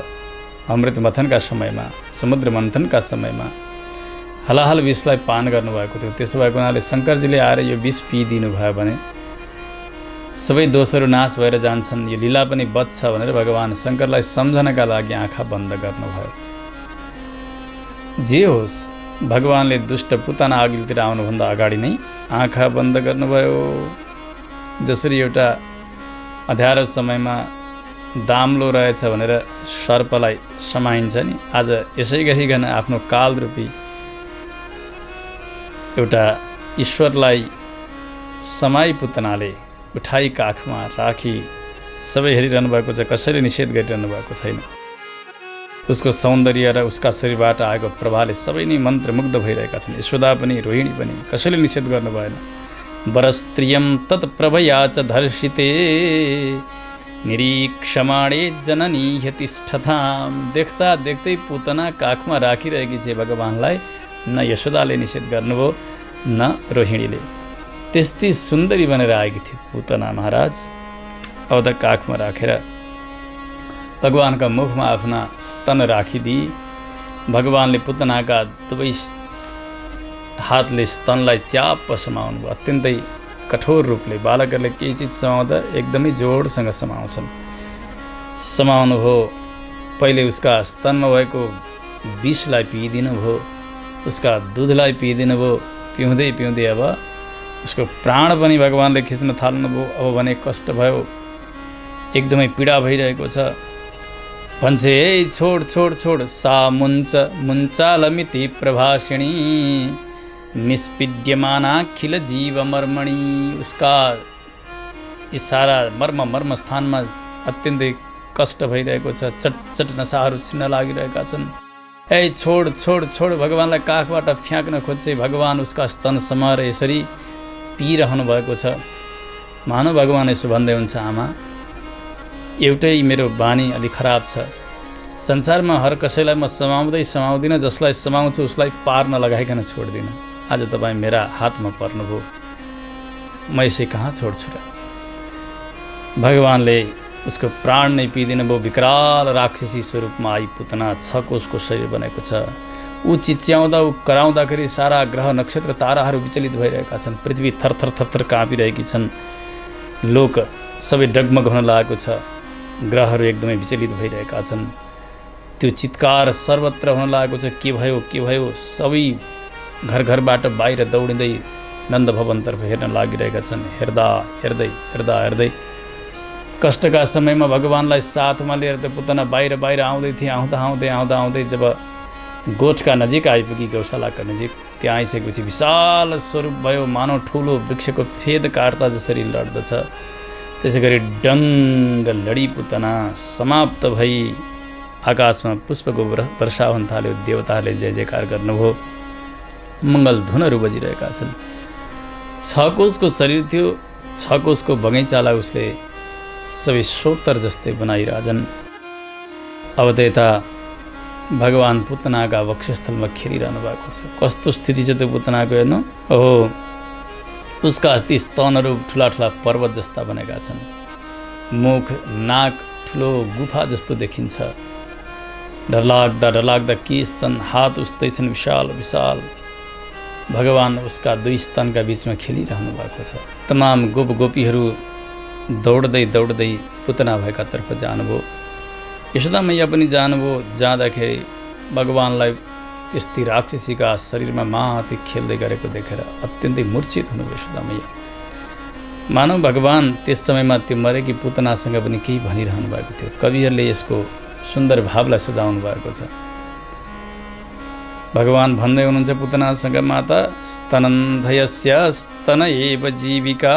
Speaker 2: अमृत मथनका समयमा, समुद्र मन्थनका समयमा हलाहल विषलाई पान गर्नुभएको थियो। त्यसो भएको हुनाले शङ्करजीले आएर यो विष पिइदिनु भयो भने सबै दोषहरू नाश भएर जान्छन्, यो लीला पनि बच्छ भनेर भगवान शङ्करलाई सम्झनका लागि आँखा बन्द गर्नुभयो। जे होस् भगवानले दुष्ट पुतना अघिल्तिर आउनुभन्दा अगाडि नै आँखा बन्द गर्नुभयो। जसरी एउटा अँध्यारो समयमा दाम्लो रहेछ भनेर सर्पलाई समाइन्छ नि, आज यसै गरिकन आफ्नो कालरूपी एउटा ईश्वरलाई समाई पुतनाले उठाई काखमा राखी सबै हेरिरहनु भएको छ। कसैले निषेध गरिरहनु भएको छैन। उसको सौन्दर्य र उसका शरीरबाट आएको प्रभावले सबै नै मन्त्रमुग्ध भइरहेका छन्। यशोदा पनि, रोहिणी पनि, कसैले निषेध गर्नु भएन। वरस्त्रियं तत्प्रभया च धर्षिते निरीक्षमाणे जननी ह्यतिष्ठताम। देख्दा देख्दै पुतना काखमा राखिरहेकी छे भगवानलाई। न यशोदाले निषेध गर्नुभयो न रोहिणीले। त्यस्तै सुन्दरी बनेर आएकी थिए पुतना महाराज। अब त काखमा राखेर भगवानका मुखमा आफ्ना स्तन राखिदिए। भगवानले पुतनाका दुवै हातले स्तनलाई च्याप्प समाउनु भयो। अत्यन्तै कठोर रूपले बालकहरूले केही चिज समाउँदा एकदमै जोडसँग समाउँछन्। समाउनु भयो। पहिले उसका स्तनमा भएको विषलाई पिइदिनु भयो, उसका दुधलाई पिइदिनु भयो। पिउँदै पिउँदै अब उसको प्राण पनि भगवानले खिच्न थाल्नुभयो। अब भने कष्ट भयो, एकदमै पीडा भइरहेको छ। भन्छे ए छोड छोड छोड सा मुञ्च मुञ्चालमिति प्रभाषिणी निष्पीड्यमानाखिल जीव मर्मणी। उसका यी सारा मर्म स्थानमा अत्यन्तै कष्ट भइरहेको छ। चट चट नसाहरू छिन्न लागिरहेका छन्। ए छोड छोड छोड भगवानलाई काखबाट फ्याँक्न खोज्छे। भगवान उसका स्तन समाएर यसरी पिइरहनु भएको छ। मानव भगवान यसो भन्दै हुन्छ, आमा एउटै मेरो बानी अलि खराब छ। संसारमा हर कसैलाई म समाउँदिनँ, जसलाई समाउँछु उसलाई पार नलगाइकन छोड्दिनँ। आज तपाईँ मेरा हातमा पर्नुभयो, म यसै कहाँ छोड्छु र। भगवानले उसको प्राण नै पिइदिनु भयो। विकराल राक्षसी स्वरूपमा आई पुतना छ कोसको शरीर बनेको छ। ऊ चिच्याउँदा, ऊ कराउँदाखेरि सारा ग्रह नक्षत्र ताराहरू विचलित भइरहेका छन्। पृथ्वी थरथर थरथर काँपिरहेकी छन्। लोक सबै डगमग हुन लागेको छ। ग्रहहरू एकदमै विचलित भइरहेका छन्। त्यो चित्कार सर्वत्र हुन लागेको छ। के भयो के भयो। सबै घर घरबाट बाहिर दौडिँदै नन्द भवनतर्फ हेर्न लागिरहेका छन्। हेर्दा हेर्दै हेर्दा हेर्दै कष्टका समयमा भगवानलाई साथमा लिएर त पुतना बाहिर आउँदै थिए। आउँदा आउँदै जब गोठका नजिक आइपुगी, गौशालाका नजिक। त्यहाँ आइसकेपछि विशाल स्वरूप भयो, मानव ठुलो वृक्षको फेद काट्दा जसरी लड्दछ त्यसै गरी डङ्ग लडी पुतना समाप्त भई आकाशमा पुष्पको वर्षा हुन थाल्यो। देवताहरूले जय जयकार गर्नुभयो, मङ्गल धुनहरू बजिरहेका छन्। 6 कोषको शरीर थियो, 6 कोषको बगैँचालाई उसले सबै श्रोतर जस्तै बनाइरहेछन्। अब त यता भगवान पुतनाका वक्षस्थलमा खेलिरहनु भएको छ। कस्तो स्थिति छ त्यो पुतनाको हेर्नु। ओहो, उसका ती स्तनहरू ठुला ठुला पर्वत जस्ता बनेका छन्। मुख नाक ठुलो गुफा जस्तो देखिन्छ। डरलाग्दा केश छन्, हात उस्तै छन् विशाल विशाल। भगवान उसका 2 स्तनका बिचमा खेलिरहनु भएको छ। तमाम गोपीहरू दौड्दै पुतना भएका तर्फ जानुभयो। यशोदा मैया पनि जानुभयो। जाँदाखेरि भगवानलाई त्यस्तै राक्षसीका शरीरमा माथि खेल्दै गरेको देखेर अत्यन्तै मूर्छित हुनुभयो यशोदा मैया। मानव भगवान त्यस समयमा त्यो मरेकी पुतनासँग पनि केही भनिरहनु भएको थियो। कविहरूले यसको सुन्दर भावलाई सजाउनु भएको छ। भगवान भन्दै हुनुहुन्छ पुतनासँग, माता स्तनन्धयस्य स्तन एव जीविका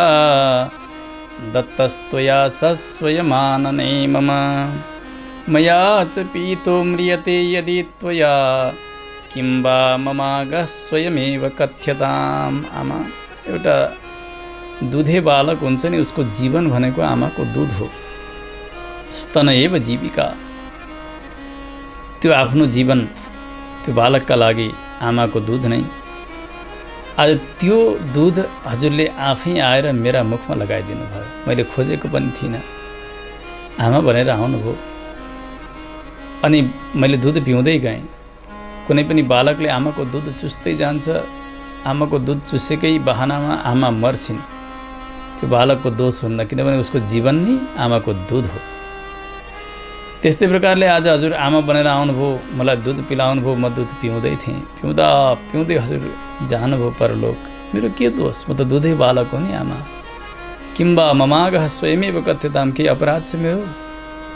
Speaker 2: दत्तस्त्वया सस्वयमानने मम मया च पीतो म्रियते यदि त्वया किं वा ममागः स्वयमेव कथ्यताम्। आमा एउटा दुधे बालक हुन्छ नि, उसको जीवन भनेको आमाको दुध हो। स्तन एव जीविका, त्यो आफ्नो जीवन त्यो बालकका लागि आमाको दुध नै। आज त्यो दुध हजुरले आफै आएर मेरा मुखमा लगाइदिनु भयो। मैले खोजेको पनि थिइनँ, आमा भनेर आउनुभयो। अनि मैले दुध पिउँदै गएँ। कुनै पनि बालकले आमाको दुध चुस्दै जान्छ, आमाको दुध चुसेकै बहानामा आमा मर्छिन्। त्यो बालकको दोष हुन्न, किनभने उसको जीवन नै आमाको दुध हो। त्यस्तै प्रकारले आज हजुर आमा बनेर आउनुभयो, मलाई दुध पिलाउनु भयो। म दुध पिउँदै थिएँ, पिउँदै हजुर जानुभयो परलोक। मेरो के दोष, म त दुधै बालक हो नि आमा। किम्बा ममागः स्वयमेव कथ्यताम, केही अपराध छ मेरो?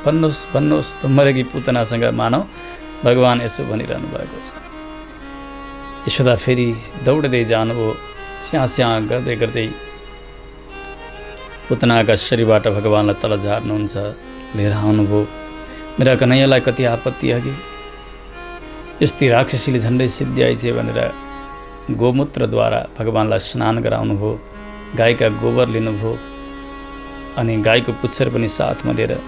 Speaker 2: भन्नुहोस् त। मरेकी पुतनासँग मानव भगवान यसो भनिरहनु भएको छ। यशोदा फेरि दौड्दै जानुभयो। स्याँ गर्दै पुतनाका शरीरबाट भगवानलाई तल झार्नुहुन्छ, लिएर आउनुभयो। मेरा कन्हैयालाई कति आपत्ति अघि, यस्तै राक्षसीले झन्डै सिद्ध्याइछे भनेर गोमूत्रद्वारा भगवानलाई स्नान गराउनुभयो। गाईका गोबर लिनुभयो अनि गाईको पुच्छर पनि साथमा लिएर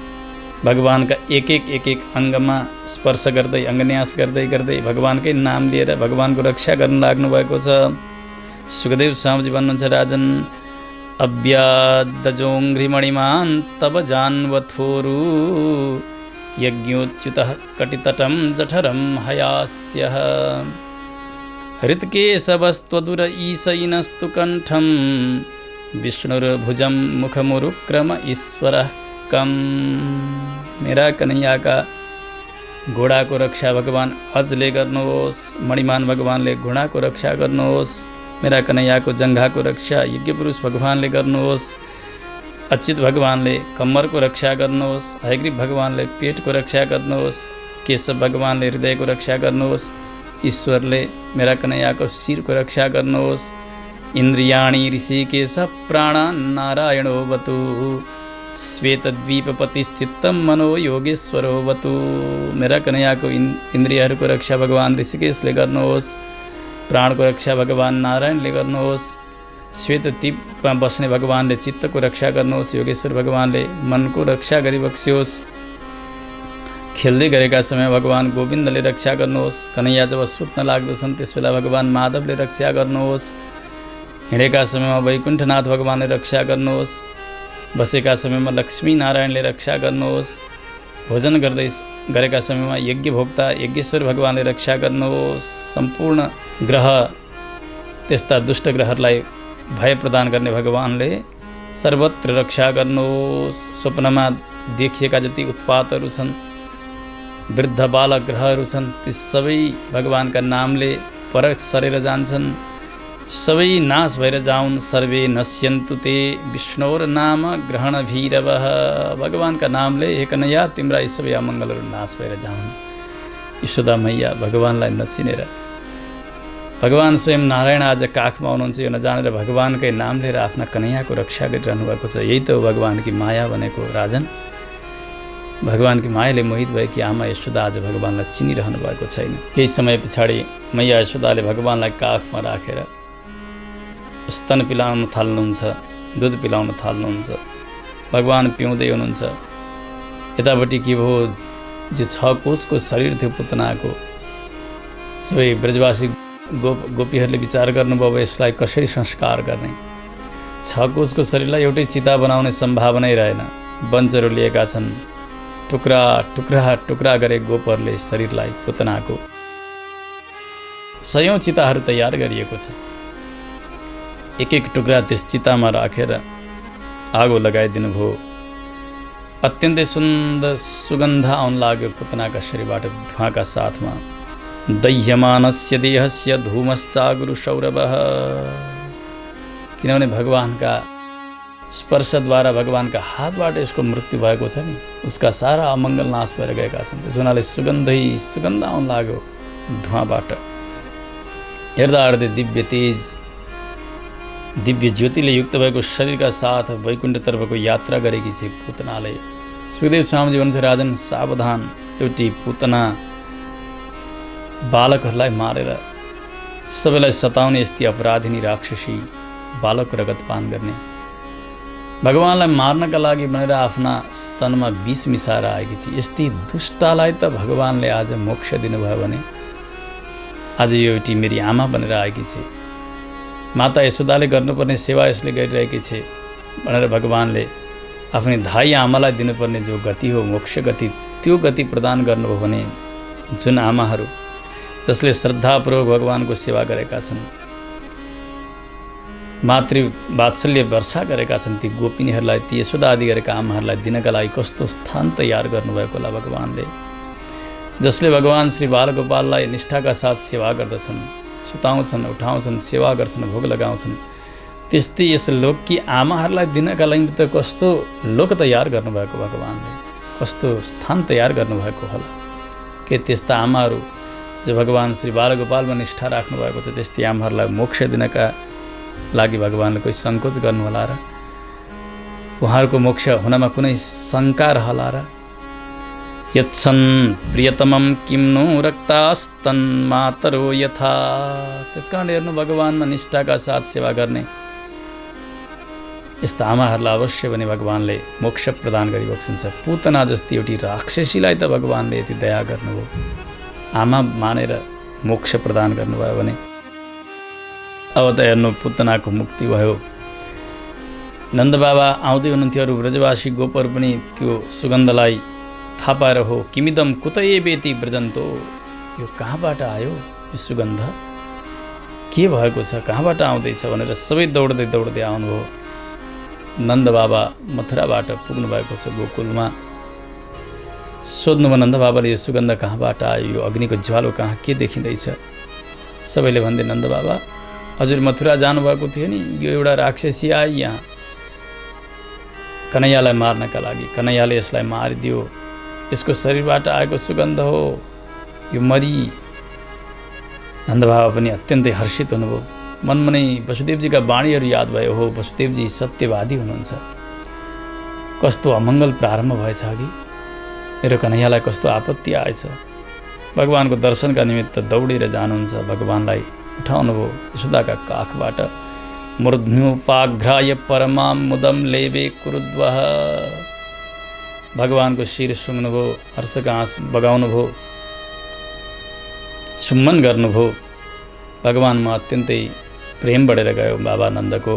Speaker 2: भगवानका एक एक अङ्गमा स्पर्श गर्दै अङ्गन्यास गर्दै भगवानकै नाम लिएर भगवानको रक्षा गर्न लाग्नु भएको छ। सुखदेव स्वामीजी भन्नुहुन्छ, राजन अव्यादजोङ्घ्रिमणिमान् तब जान्वथोरु यज्ञोच्युतः कटितटं जठरं हयास्यः हृत्केशवस्त्वदुर ईशयिनस्तु कण्ठं विष्णुर्भुजं मुखमुरुक्रम ईश्वरः कम। मेरा कन्हैयाका घोडाको रक्षा भगवान अजले गर्नुहोस्। मणिमान भगवानले घोडाको रक्षा गर्नुहोस्। मेरा कन्हैयाको जङ्घाको रक्षा यज्ञपुरुष भगवानले गर्नुहोस्। अच्युत भगवानले कम्मरको रक्षा गर्नुहोस्। हयग्रीव भगवानले पेटको रक्षा गर्नुहोस्। केशव भगवानले हृदयको रक्षा गर्नुहोस्। ईश्वरले मेरा कन्हैयाको शिरको रक्षा गर्नुहोस्। इन्द्रियाणि ऋषिकेश प्राणान् नारायणो वतु श्वेतद्वीपपतिश्चित्तं मनो योगेश्वरो वतु। मेरा कन्हैयाको इन्द्रियहरूको रक्षा भगवान ऋषिकेशले गर्नुहोस्। प्राणको रक्षा भगवान नारायणले गर्नुहोस्। श्वेतद्वीपमा बस्ने भगवानले चित्तको रक्षा गर्नुहोस्। योगेश्वर भगवानले मनको रक्षा गरिबक्सियोस्। खेल्दै गरेका समय भगवान गोविन्दले रक्षा गर्नुहोस्। कन्हैया जब सुत्न लाग्दछन् त्यसबेला भगवान माधवले रक्षा गर्नुहोस्। हिँडेका समयमा वैकुण्ठनाथ भगवानले रक्षा गर्नुहोस्। बसेका समयमा लक्ष्मी नारायणले रक्षा गर्नुहोस्। भोजन गर्दै गरेका समयमा यज्ञभोक्ता यज्ञेश्वर भगवानले रक्षा गर्नुहोस्। सम्पूर्ण ग्रह त्यस्ता दुष्ट ग्रहहरूलाई भय प्रदान गर्ने भगवानले सर्वत्र रक्षा गर्नुहोस्। स्वप्नमा देखिएका जति उत्पातहरू छन्, वृद्ध बालक ग्रहहरू छन्, ती सबै भगवानका नामले पर सरेर जान्छन्। सबै नाश भएर जाउन्। सर्वे नश्यन्तु ते विष्णोर नाम ग्रहण भीरवः। भगवानका नामले हे कन्हैया तिम्रा यी सबै अमङ्गलहरू नाश भएर जाउन्। यशोदा मैया भगवानलाई नचिनेर, भगवान स्वयं नारायण आज काखमा हुनुहुन्छ यो नजानेर भगवानकै नाम लिएर आफ्ना कन्हैयाको रक्षा गरिरहनु भएको छ। यही त हो भगवानकी माया भनेको राजन। भगवानकी मायाले मोहित भएकी आमा यशोदा आज भगवानलाई चिनिरहनु भएको छैन। केही समय पछाडि मैया यशोदाले भगवानलाई काखमा राखेर स्तन पिलाउन थाल्नुहुन्छ, दुध पिलाउन थाल्नुहुन्छ। भगवान पिउँदै हुनुहुन्छ। यतापट्टि के भयो, जो 6 कोषको शरीर थियो पुतनाको, सबै ब्रजवासी गोपीहरूले विचार गर्नुभयो अब यसलाई कसरी संस्कार गर्ने। 6 कोषको शरीरलाई एउटै चिता बनाउने सम्भावनै रहेन। वञ्चहरू लिएका छन्, टुक्रा टुक्रा टुक्रा गरे गोपहरूले शरीरलाई पुतनाको। 100औं चिताहरू तयार गरिएको छ। एक एक टुक्रा त्यस चितामा राखेर आगो लगाइदिनु भयो। अत्यन्तै सुन्दर सुगन्ध आउन लाग्यो पुतनाका शरीरबाट धुवाका साथमा। दह्यमानस्य देहस्य धूमश्चागुरु सौरभः। किनभने भगवानका स्पर्शद्वारा, भगवानका हातबाट यसको मृत्यु भएको छ नि, उसका सारा अमङ्गल नाश भएर गएका छन्। त्यस हुनाले सुगन्ध आउन लाग्यो धुवाबाट। हेर्दा हेर्दै दिव्य तेज, दिव्य ज्योतिले युक्त भएको शरीरका साथ वैकुण्ठतर्फको यात्रा गरेकी छे पुतनाले। सुखदेव स्वामीजी भन्नुहुन्छ, राजन सावधान, एउटी पुतना बालकहरूलाई मारेर सबैलाई सताउने यस्ती अपराधिनी राक्षसी बालक रगत पान गर्ने, भगवानलाई मार्नका लागि भनेर आफ्ना स्तनमा विष मिसाएर आएकी थिए। यस्ती दुष्टलाई त भगवानले आज मोक्ष दिनुभयो भने आज यो एउटी मेरी आमा बनेर आएकी छे। माता यशोदाले गर्नुपर्ने सेवा यसले गरिरहेकी छे भनेर भगवानले आफ्नै धाई आमालाई दिनुपर्ने जो गति हो, मोक्ष गति, त्यो गति प्रदान गर्नुभयो भने जुन आमाहरू जसले श्रद्धापूर्वक भगवानको सेवा गरेका छन्, मातृ वात्सल्य वर्षा गरेका छन्, ती गोपिनीहरूलाई, ती यशोदा आदि गरेका आमाहरूलाई दिनका लागि कस्तो स्थान तयार गर्नुभएको होला भगवानले। जसले भगवान श्री बालगोपाललाई निष्ठाका साथ सेवा गर्दछन्, सुताउँछन्, उठाउँछन्, सेवा गर्छन्, भोग लगाउँछन्, त्यस्तै यस लोककी आमाहरूलाई दिनका लागि त कस्तो लोक तयार गर्नुभएको भगवानले, कस्तो स्थान तयार गर्नुभएको होला। के त्यस्ता आमाहरू जो भगवान श्री बालगोपालमा निष्ठा राख्नुभएको छ, त्यस्तै आमाहरूलाई मोक्ष दिनका लागि भगवानले कोही सङ्कोच गर्नु होला र? उहाँहरूको मोक्ष हुनमा कुनै शङ्का रहला र? यत्सन् प्रियतमं किम्नु रक्तास्तन् मातरो यथा। त्यस कारण हेर्नु, भगवानमा निष्ठाका साथ सेवा गर्ने यस्ता आमाहरूलाई अवश्य भने भगवानले मोक्ष प्रदान गरिबक्सन्छ। पुतना जस्ती एउटी राक्षसीलाई त भगवानले यति दया गर्नुभयो, आमा मानेर मोक्ष प्रदान गर्नुभयो भने अब त हेर्नु पुतनाको मुक्ति भयो। नन्दबाबा आउँदै हुनुहुन्थ्यो, अरू ब्रजवासी गोपहरू पनि त्यो सुगन्धलाई थाहा पाएर, हो किमिदम कुतये बेति ब्रजन्तो, यो कहाँबाट आयो यो सुगन्ध, के भएको छ, कहाँबाट आउँदैछ भनेर सबै दौड्दै दौड्दै आउनुभयो। नन्दबाबा मथुराबाट पुग्नु भएको छ गोकुलमा। सोध्नुभयो नन्दबाबाले, यो सुगन्ध कहाँबाट आयो, यो अग्निको ज्वालो कहाँ के देखिँदैछ? सबैले भन्दै, नन्दबाबा हजुर मथुरा जानुभएको थियो नि, यो एउटा राक्षसी आयो यहाँ कन्हैयालाई मार्नका लागि, कन्हैयाले यसलाई मारिदियो, यसको शरीरबाट आएको सुगन्ध हो, यो मरी। नन्दबाबा पनि अत्यन्तै हर्षित हुनुभयो। मनमनै वसुदेवजीका वाणीहरू याद भयो, हो वसुदेवजी सत्यवादी हुनुहुन्छ, कस्तो अमङ्गल प्रारम्भ भएछ अघि, मेरो कन्हैयालाई कस्तो आपत्ति आएछ। भगवानको दर्शनका निमित्त दौडेर जानुहुन्छ, भगवानलाई उठाउनुभयो यशोदाका काखबाट। मूर्ध्न्युपाघ्राय परमां मुदम लेबे कुरुद्वः। भगवानको शिर सुँग्नुभयो, हर्षका आँसु बगाउनुभयो, चुम्बन गर्नुभयो। भगवानमा अत्यन्तै प्रेम बढेर गयो बाबा नन्दको।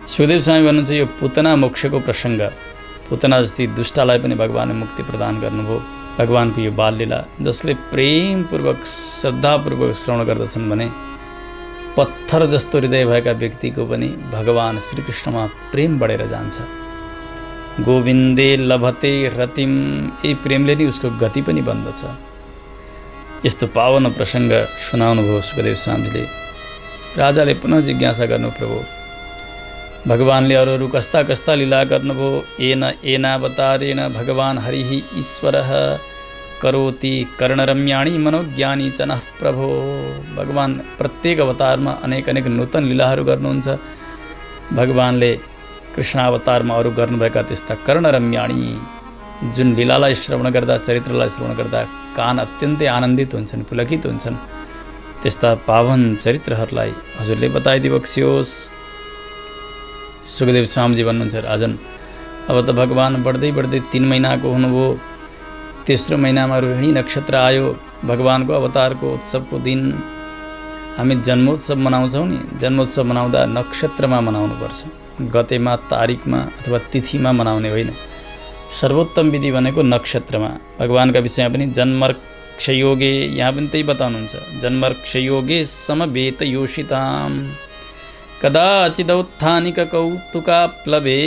Speaker 2: सुखदेव स्वामी भन्नुहुन्छ, यो पुतना मोक्षको प्रसङ्ग, पुतना जस्तै दुष्टलाई पनि भगवानले मुक्ति प्रदान गर्नुभयो। भगवानको यो बाललीला जसले प्रेमपूर्वक श्रद्धापूर्वक श्रवण गर्दछन् भने पत्थर जस्तो हृदय भएका व्यक्तिको पनि भगवान श्रीकृष्णमा प्रेम बढेर जान्छ। गोविन्दे लभते रतिम, यही प्रेमले नै उसको गति पनि बन्दछ। यस्तो पावन प्रसङ्ग सुनाउनु भयो सुखदेव स्वामीले। राजाले पुनः जिज्ञासा गर्नु, प्रभु भगवानले अरू अरू कस्ता कस्ता लीला गर्नुभयो, एनावतारेण भगवान हरिः ईश्वरः करोति कर्णरम्याणी मनोज्ञानी च नः प्रभो। भगवान प्रत्येक अवतारमा अनेक अनेक नूतन लीलाहरू गर्नुहुन्छ। भगवानले कृष्ण अवतारमा अरू गर्नुभएका त्यस्ता कर्णरम्याणी जुन लीलालाई श्रवण गर्दा, चरित्रलाई श्रवण गर्दा कान अत्यन्तै आनन्दित हुन्छन्, पुलकित हुन्छन्, त्यस्ता पावन चरित्रहरूलाई हजुरले बताइदिबक्सियोस्। सुखदेव स्वामीजी भन्नुहुन्छ, राजन अब त भगवान बढ्दै बढ्दै 3 महिनाको हुनुभयो। तेस्रो महिनामा रोहिणी नक्षत्र आयो। भगवानको अवतारको उत्सवको दिन हामी जन्मोत्सव मनाउँछौँ नि। जन्मोत्सव मनाउँदा नक्षत्रमा मनाउनुपर्छ, गतेमा, तारिकमा अथवा तिथिमा मनाउने होइन। सर्वोत्तम विधि भनेको नक्षत्रमा। भगवानका विषयमा पनि जन्मर्क्षयोगे, यहाँ पनि त्यही बताउनुहुन्छ, जन्मर्क्षयोगे समवेत योषिताम कदाचिदौत्थानिक कौतुका प्लवे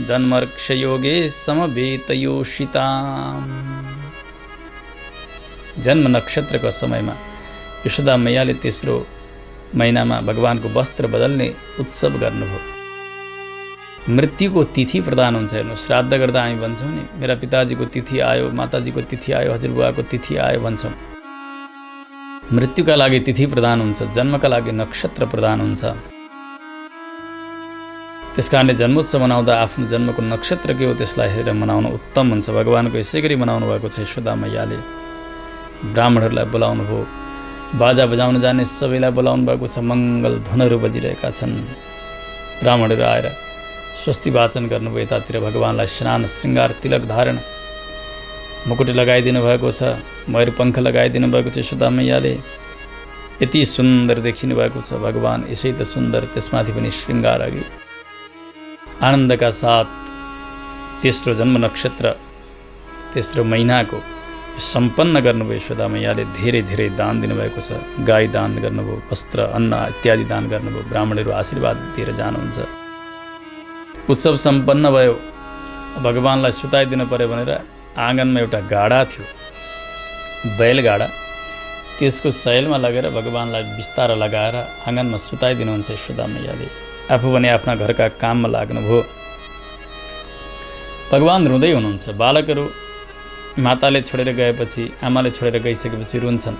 Speaker 2: जन्मर्क्षयोगे समवेत योषिताम। जन्म नक्षत्रको समयमा यशोदा मैयाले तेस्रो महिनामा भगवानको वस्त्र बदल्ने उत्सव गर्नुभयो। मृत्युको तिथि प्रदान हुन्छ। हेर्नु, श्राद्ध गर्दा हामी भन्छौँ नि, मेरा पिताजीको तिथि आयो, माताजीको तिथि आयो, हजुरबुवाको तिथि आयो भन्छौँ। मृत्युका लागि तिथि प्रदान हुन्छ, जन्मका लागि नक्षत्र प्रदान हुन्छ। त्यस कारणले जन्मोत्सव मनाउँदा आफ्नो जन्मको नक्षत्र के हो त्यसलाई हेरेर मनाउनु उत्तम हुन्छ। भगवानको यसै गरी मनाउनु भएको छ। यशोदा मैयाले ब्राह्मणहरूलाई बोलाउनु भयो, बाजा बजाउन जाने सबैलाई बोलाउनु भएको छ। मङ्गल धुनहरू बजिरहेका छन्। ब्राह्मणहरू आएर स्वस्ति वाचन गर्नुभयो। यतातिर भगवानलाई स्नान श्रृङ्गार तिलक धारण मुकुट लगाइदिनु भएको छ, मयूरपङ्ख लगाइदिनु भएको छ। यशोदा मैयाले यति सुन्दर देखिनु भएको छ। भगवान यसै त सुन्दर, त्यसमाथि पनि श्रृङ्गार अघि आनन्दका साथ तेस्रो जन्म नक्षत्र, तेस्रो महिनाको सम्पन्न गर्नुभयो। यशोदा मैयाले धेरै धेरै दान दिनुभएको छ। गाई दान गर्नुभयो, वस्त्र अन्न इत्यादि दान गर्नुभयो। ब्राह्मणहरू आशीर्वाद दिएर जानुहुन्छ। उत्सव सम्पन्न भयो। भगवानलाई सुताइदिनु पर्यो भनेर आँगनमा एउटा गाडा थियो, बैलगाडा, त्यसको शैलमा लगेर भगवानलाई बिस्तारा लगाएर आँगनमा सुताइदिनुहुन्छ यशोदा मैयाले। आफू भने आफ्ना घरका काममा लाग्नुभयो। भगवान रुँदै हुनुहुन्छ। बालकहरू माताले छोडेर गएपछि, आमाले छोडेर गइसकेपछि रुन्छन्।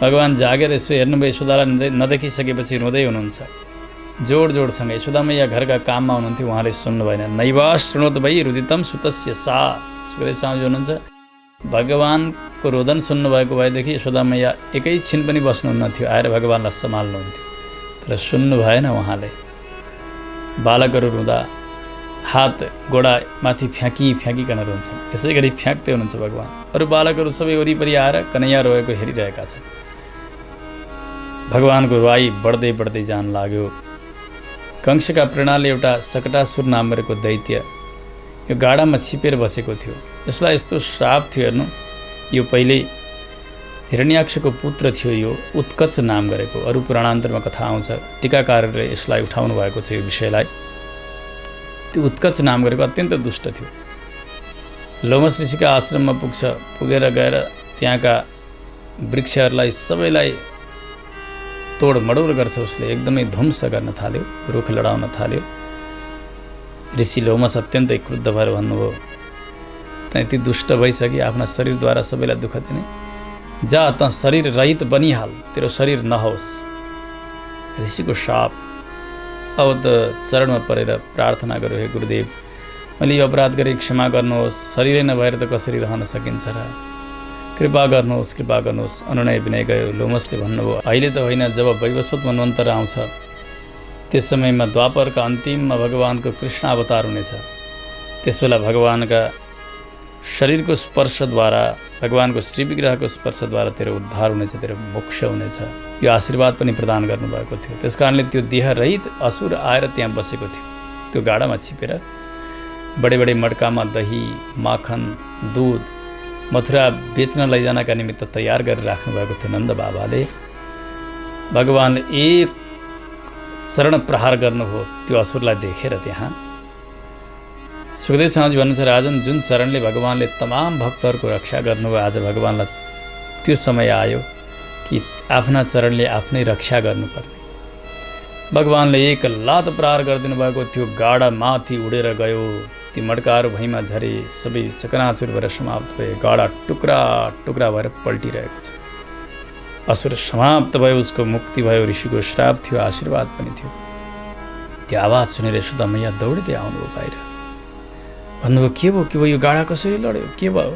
Speaker 2: भगवान जागेर यसो हेर्नुभयो, यशोदालाई नदेखिसकेपछि रुँदै हुनुहुन्छ। जोड जोडसँग यशोदा मैया घरका काममा हुनुहुन्थ्यो, उहाँले सुन्नु भएन। नैवा शृणोत भई रुदितम सुतस्य सा। सुखदेव स्वामीजी हुनुहुन्छ, भगवानको रोदन सुन्नुभएको भएदेखि यशोदा मैया एकैछिन पनि बस्नुहुन्न थियो, आएर भगवानलाई सम्हाल्नुहुन्थ्यो। तर सुन्नु भएन उहाँले। बालकहरू रुँदा हात गोडा माथि फ्याँकिकन रुन्छन्। यसै गरी फ्याँक्दै हुनुहुन्छ भगवान। अरू बालकहरू सबै वरिपरि आएर कन्हैया रोएको हेरिरहेका छन्। भगवानको रुवाई बढ्दै बढ्दै जान लाग्यो। कंसका प्रेरणाले एउटा सकटासुर नामको दैत्य यो गाडामा छिपेर बसेको थियो। यसलाई यस्तो श्राप थियो। हेर्नु, यो पहिले हिरण्याक्षको पुत्र थियो। यो उत्कच नाम गरेको, अरू पुराणान्तरमा कथा आउँछ। टीकाकारहरूले यसलाई उठाउनु भएको छ यो विषयलाई। त्यो उत्कच नाम गरेको अत्यन्त दुष्ट थियो। लोमस ऋषिका आश्रममा पुगेर गएर त्यहाँका वृक्षहरूलाई सबैलाई तोडमडोड गर्छ उसले। एकदमै ध्वंस गर्न थाल्यो, रुख लडाउन थाल्यो। ऋषि लोमस अत्यन्तै क्रुद्ध भएर भन्नुभयो, त यति दुष्ट भइसकि आफ्ना शरीरद्वारा सबैलाई दुःख दिने, जा त शरीर रहित बनिहाल, तेरो शरीर नहोस्। ऋषिको शाप। अब त चरणमा परेर प्रार्थना गऱ्यो, हे गुरुदेव, मैले यो अपराध गरेँ, क्षमा गर्नुहोस्। शरीरै नभएर त कसरी रहन सकिन्छ र? कृपा गर्नुहोस्, कृपा गर्नुहोस्। अनुनय विनय गयो। लोमसले भन्नुभयो, अहिले त होइन, जब वैवस्वत मनवन्तर आउँछ त्यस समयमा द्वापरका अन्तिममा भगवानको कृष्ण अवतार हुनेछ। त्यसबेला भगवानका शरीरको स्पर्शद्वारा, भगवानको श्री विग्रहको स्पर्शद्वारा तेरो उद्धार हुनेछ, तेरो मोक्ष हुनेछ। यो आशीर्वाद पनि प्रदान गर्नुभएको थियो। त्यस कारणले त्यो देहरहित असुर आएर त्यहाँ बसेको थियो। त्यो गाडामा छिपेर बडे बडे मड्कामा दही, माखन, दुध, मथुरा बेच्न लैजानका निमित्त तयार गरेर राख्नुभएको थियो नन्द बाबाले। भगवानले एक चरण प्रहार गर्नुभयो त्यो असुरलाई देखेर। त्यहाँ सुखदेव स्वामीजी भन्नुहुन्छ, राजन, जुन चरणले भगवानले तमाम भक्तहरूको रक्षा गर्नुभयो, आज भगवानलाई त्यो समय आयो कि आफ्ना चरणले आफ्नै रक्षा गर्नुपर्ने। भगवानले एक लात प्रहार गरिदिनु भएको थियो। गाडा माथि उडेर गयो। ती मड्काहरू भुइँमा झरे, सबै चकनाचुर भएर समाप्त भए। गाडा टुक्रा टुक्रा भएर पल्टिरहेको छ। असुर समाप्त भयो, उसको मुक्ति भयो। ऋषिको श्राप थियो, आशीर्वाद पनि थियो। त्यो आवाज सुनेर यशोदा मैया दौडिँदै आउनुभयो बाहिर। भन्नुभयो, के भयो यो गाडा कसरी लड्यो, के भयो?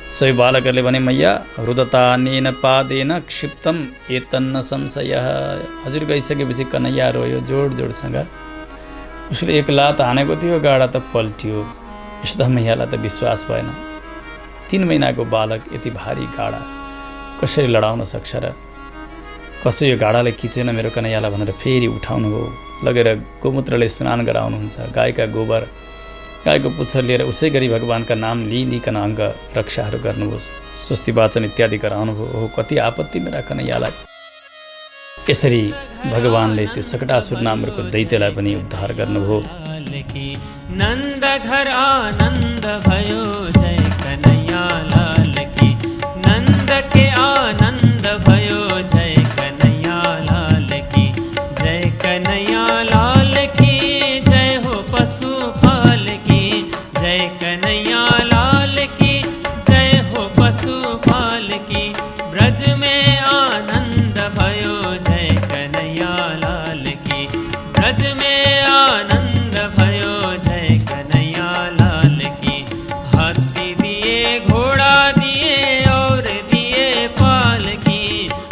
Speaker 2: सबै बालकहरूले भने, मैया रुदतानेन पादेन क्षिप्तम एतन्न संशयः। हजुर गइसकेपछि कन्हैया रोयो जोड जोडसँग। उसले एक लात हानेको थियो, गाडा त पल्टियो। यशोदा मैयालाई त विश्वास भएन। 3 महिनाको बालक यति भारी गाडा कसरी लडाउन सक्छ र? कसो यो गाडाले किचेन मेरो कन्हैयालाई भनेर फेरि उठाउनु हो। लगेर गोमूत्रले स्नान गराउनुहुन्छ। गाईका गोबर, गाईको पुच्छर लिएर उसै गरी भगवान्का नाम लिइकन अङ्ग रक्षाहरू गर्नुहोस्, स्वस्ति वाचन इत्यादि गराउनुभयो। ओहो, कति आपत्ति मेरा कन्हैयालाई। यसरी भगवानले त्यो सकटासुर नामको दैत्यलाई पनि उद्धार गर्नुभयो।
Speaker 1: नन्द घर आनन्द भयो, जय कन्हैया लाल की। नन्द के आनन्द भयो, जय कन्हैया लाल की। जय कन्हैया लाल की, जय हो पशुपाल की। जय कन्हैया लाल की, जय हो पशुपाल की। ब्रज में आनंद भयो, जय कन्हैया लाल की। ब्रज में आनंद भयो, जय कन्हैया लाल की। हाथी दिए, घोड़ा दिए और दिए पाल की।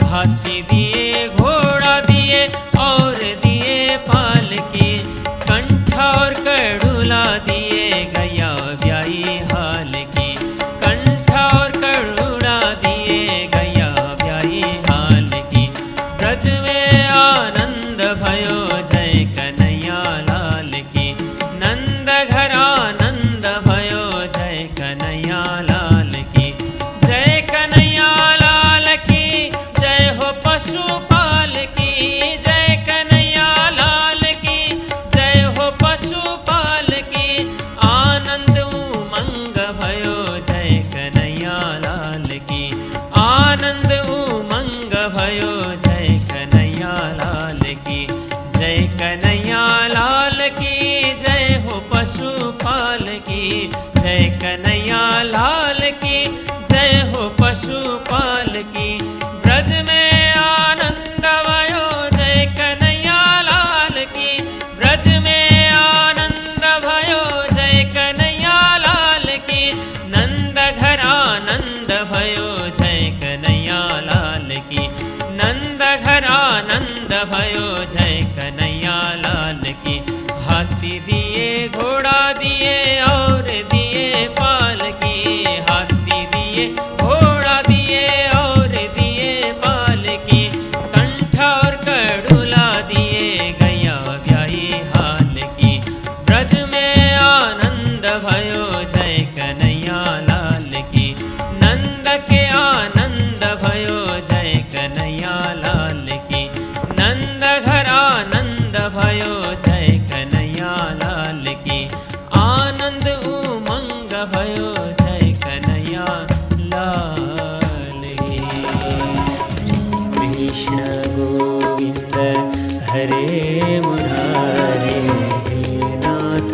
Speaker 1: हाथी दिए, घोड़ा दिए और दिए पाल की। कंठ और कड़ूला दिए, गया ब्याई हाल की। कंठ और कड़ूला दिए, गया ब्याई हाल की। ब्रज में आनंद भयो, जय कन्हैया लाल की। नंद घर आनंद भयो, जय कन्हैया लाल की। जय कन्हैया लाल की, जय हो पशुपाल की। जय कन्हैया लाल की, जय हो पशुपाल की। आनंद उमंग भयो, जय कन्हैया लाल की। आनंद उमंग भयो, जय कन्हैया लाल की। जय कन्हैया लाल की, जय हो पशुपाल की। जय कन्हैया लाल की, जय हो पशुपाल की। ब्रज में आनंद भयो, जय कन्हैया लाल की। ब्रज में आनंद भयो, जय कन्हैया लाल की। नंद घर आनंद भयो, जय कन्हैया लाल की। नंद घर आनंद भयो, जय कन्हैया लाल की। हाथी दिए, घोड़ा दिए और दिए पाल की। हाथी दिए, घोड़ा दिए और दिए पाल की। कंठ और कड़ूला दिए, गया ब्याई हाल की। ब्रज में आनंद भयो, जय कन्हैया लाल की। नंद के आनंद भयो, जय कन्हैया लाल की। नंद घर आनंद भयो, जय कन्हैया लाल की। आनंद उमंग भयो, जय कन्हैया लाल की। कृष्ण गोविंद हरे मुरारे, हे नाथ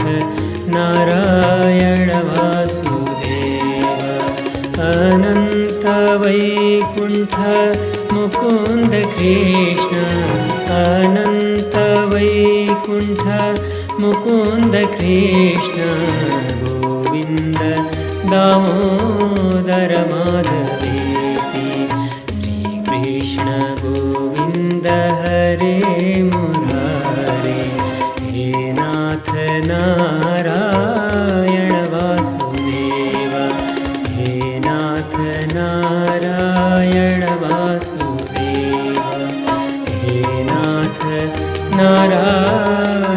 Speaker 1: नारायण वासुदेव। अनंत वैकुंठ मुकुंद कृष्ण। अनंत वैकुंठ मुकुंद कृष्ण। गोविंद दामोदर माधवेति। श्री कृष्ण गोविंद हरे मुरारे, हे नाथ नारायण वासुदेव। हे नाथ नारायण वासुदेव। हे नाथ नारायण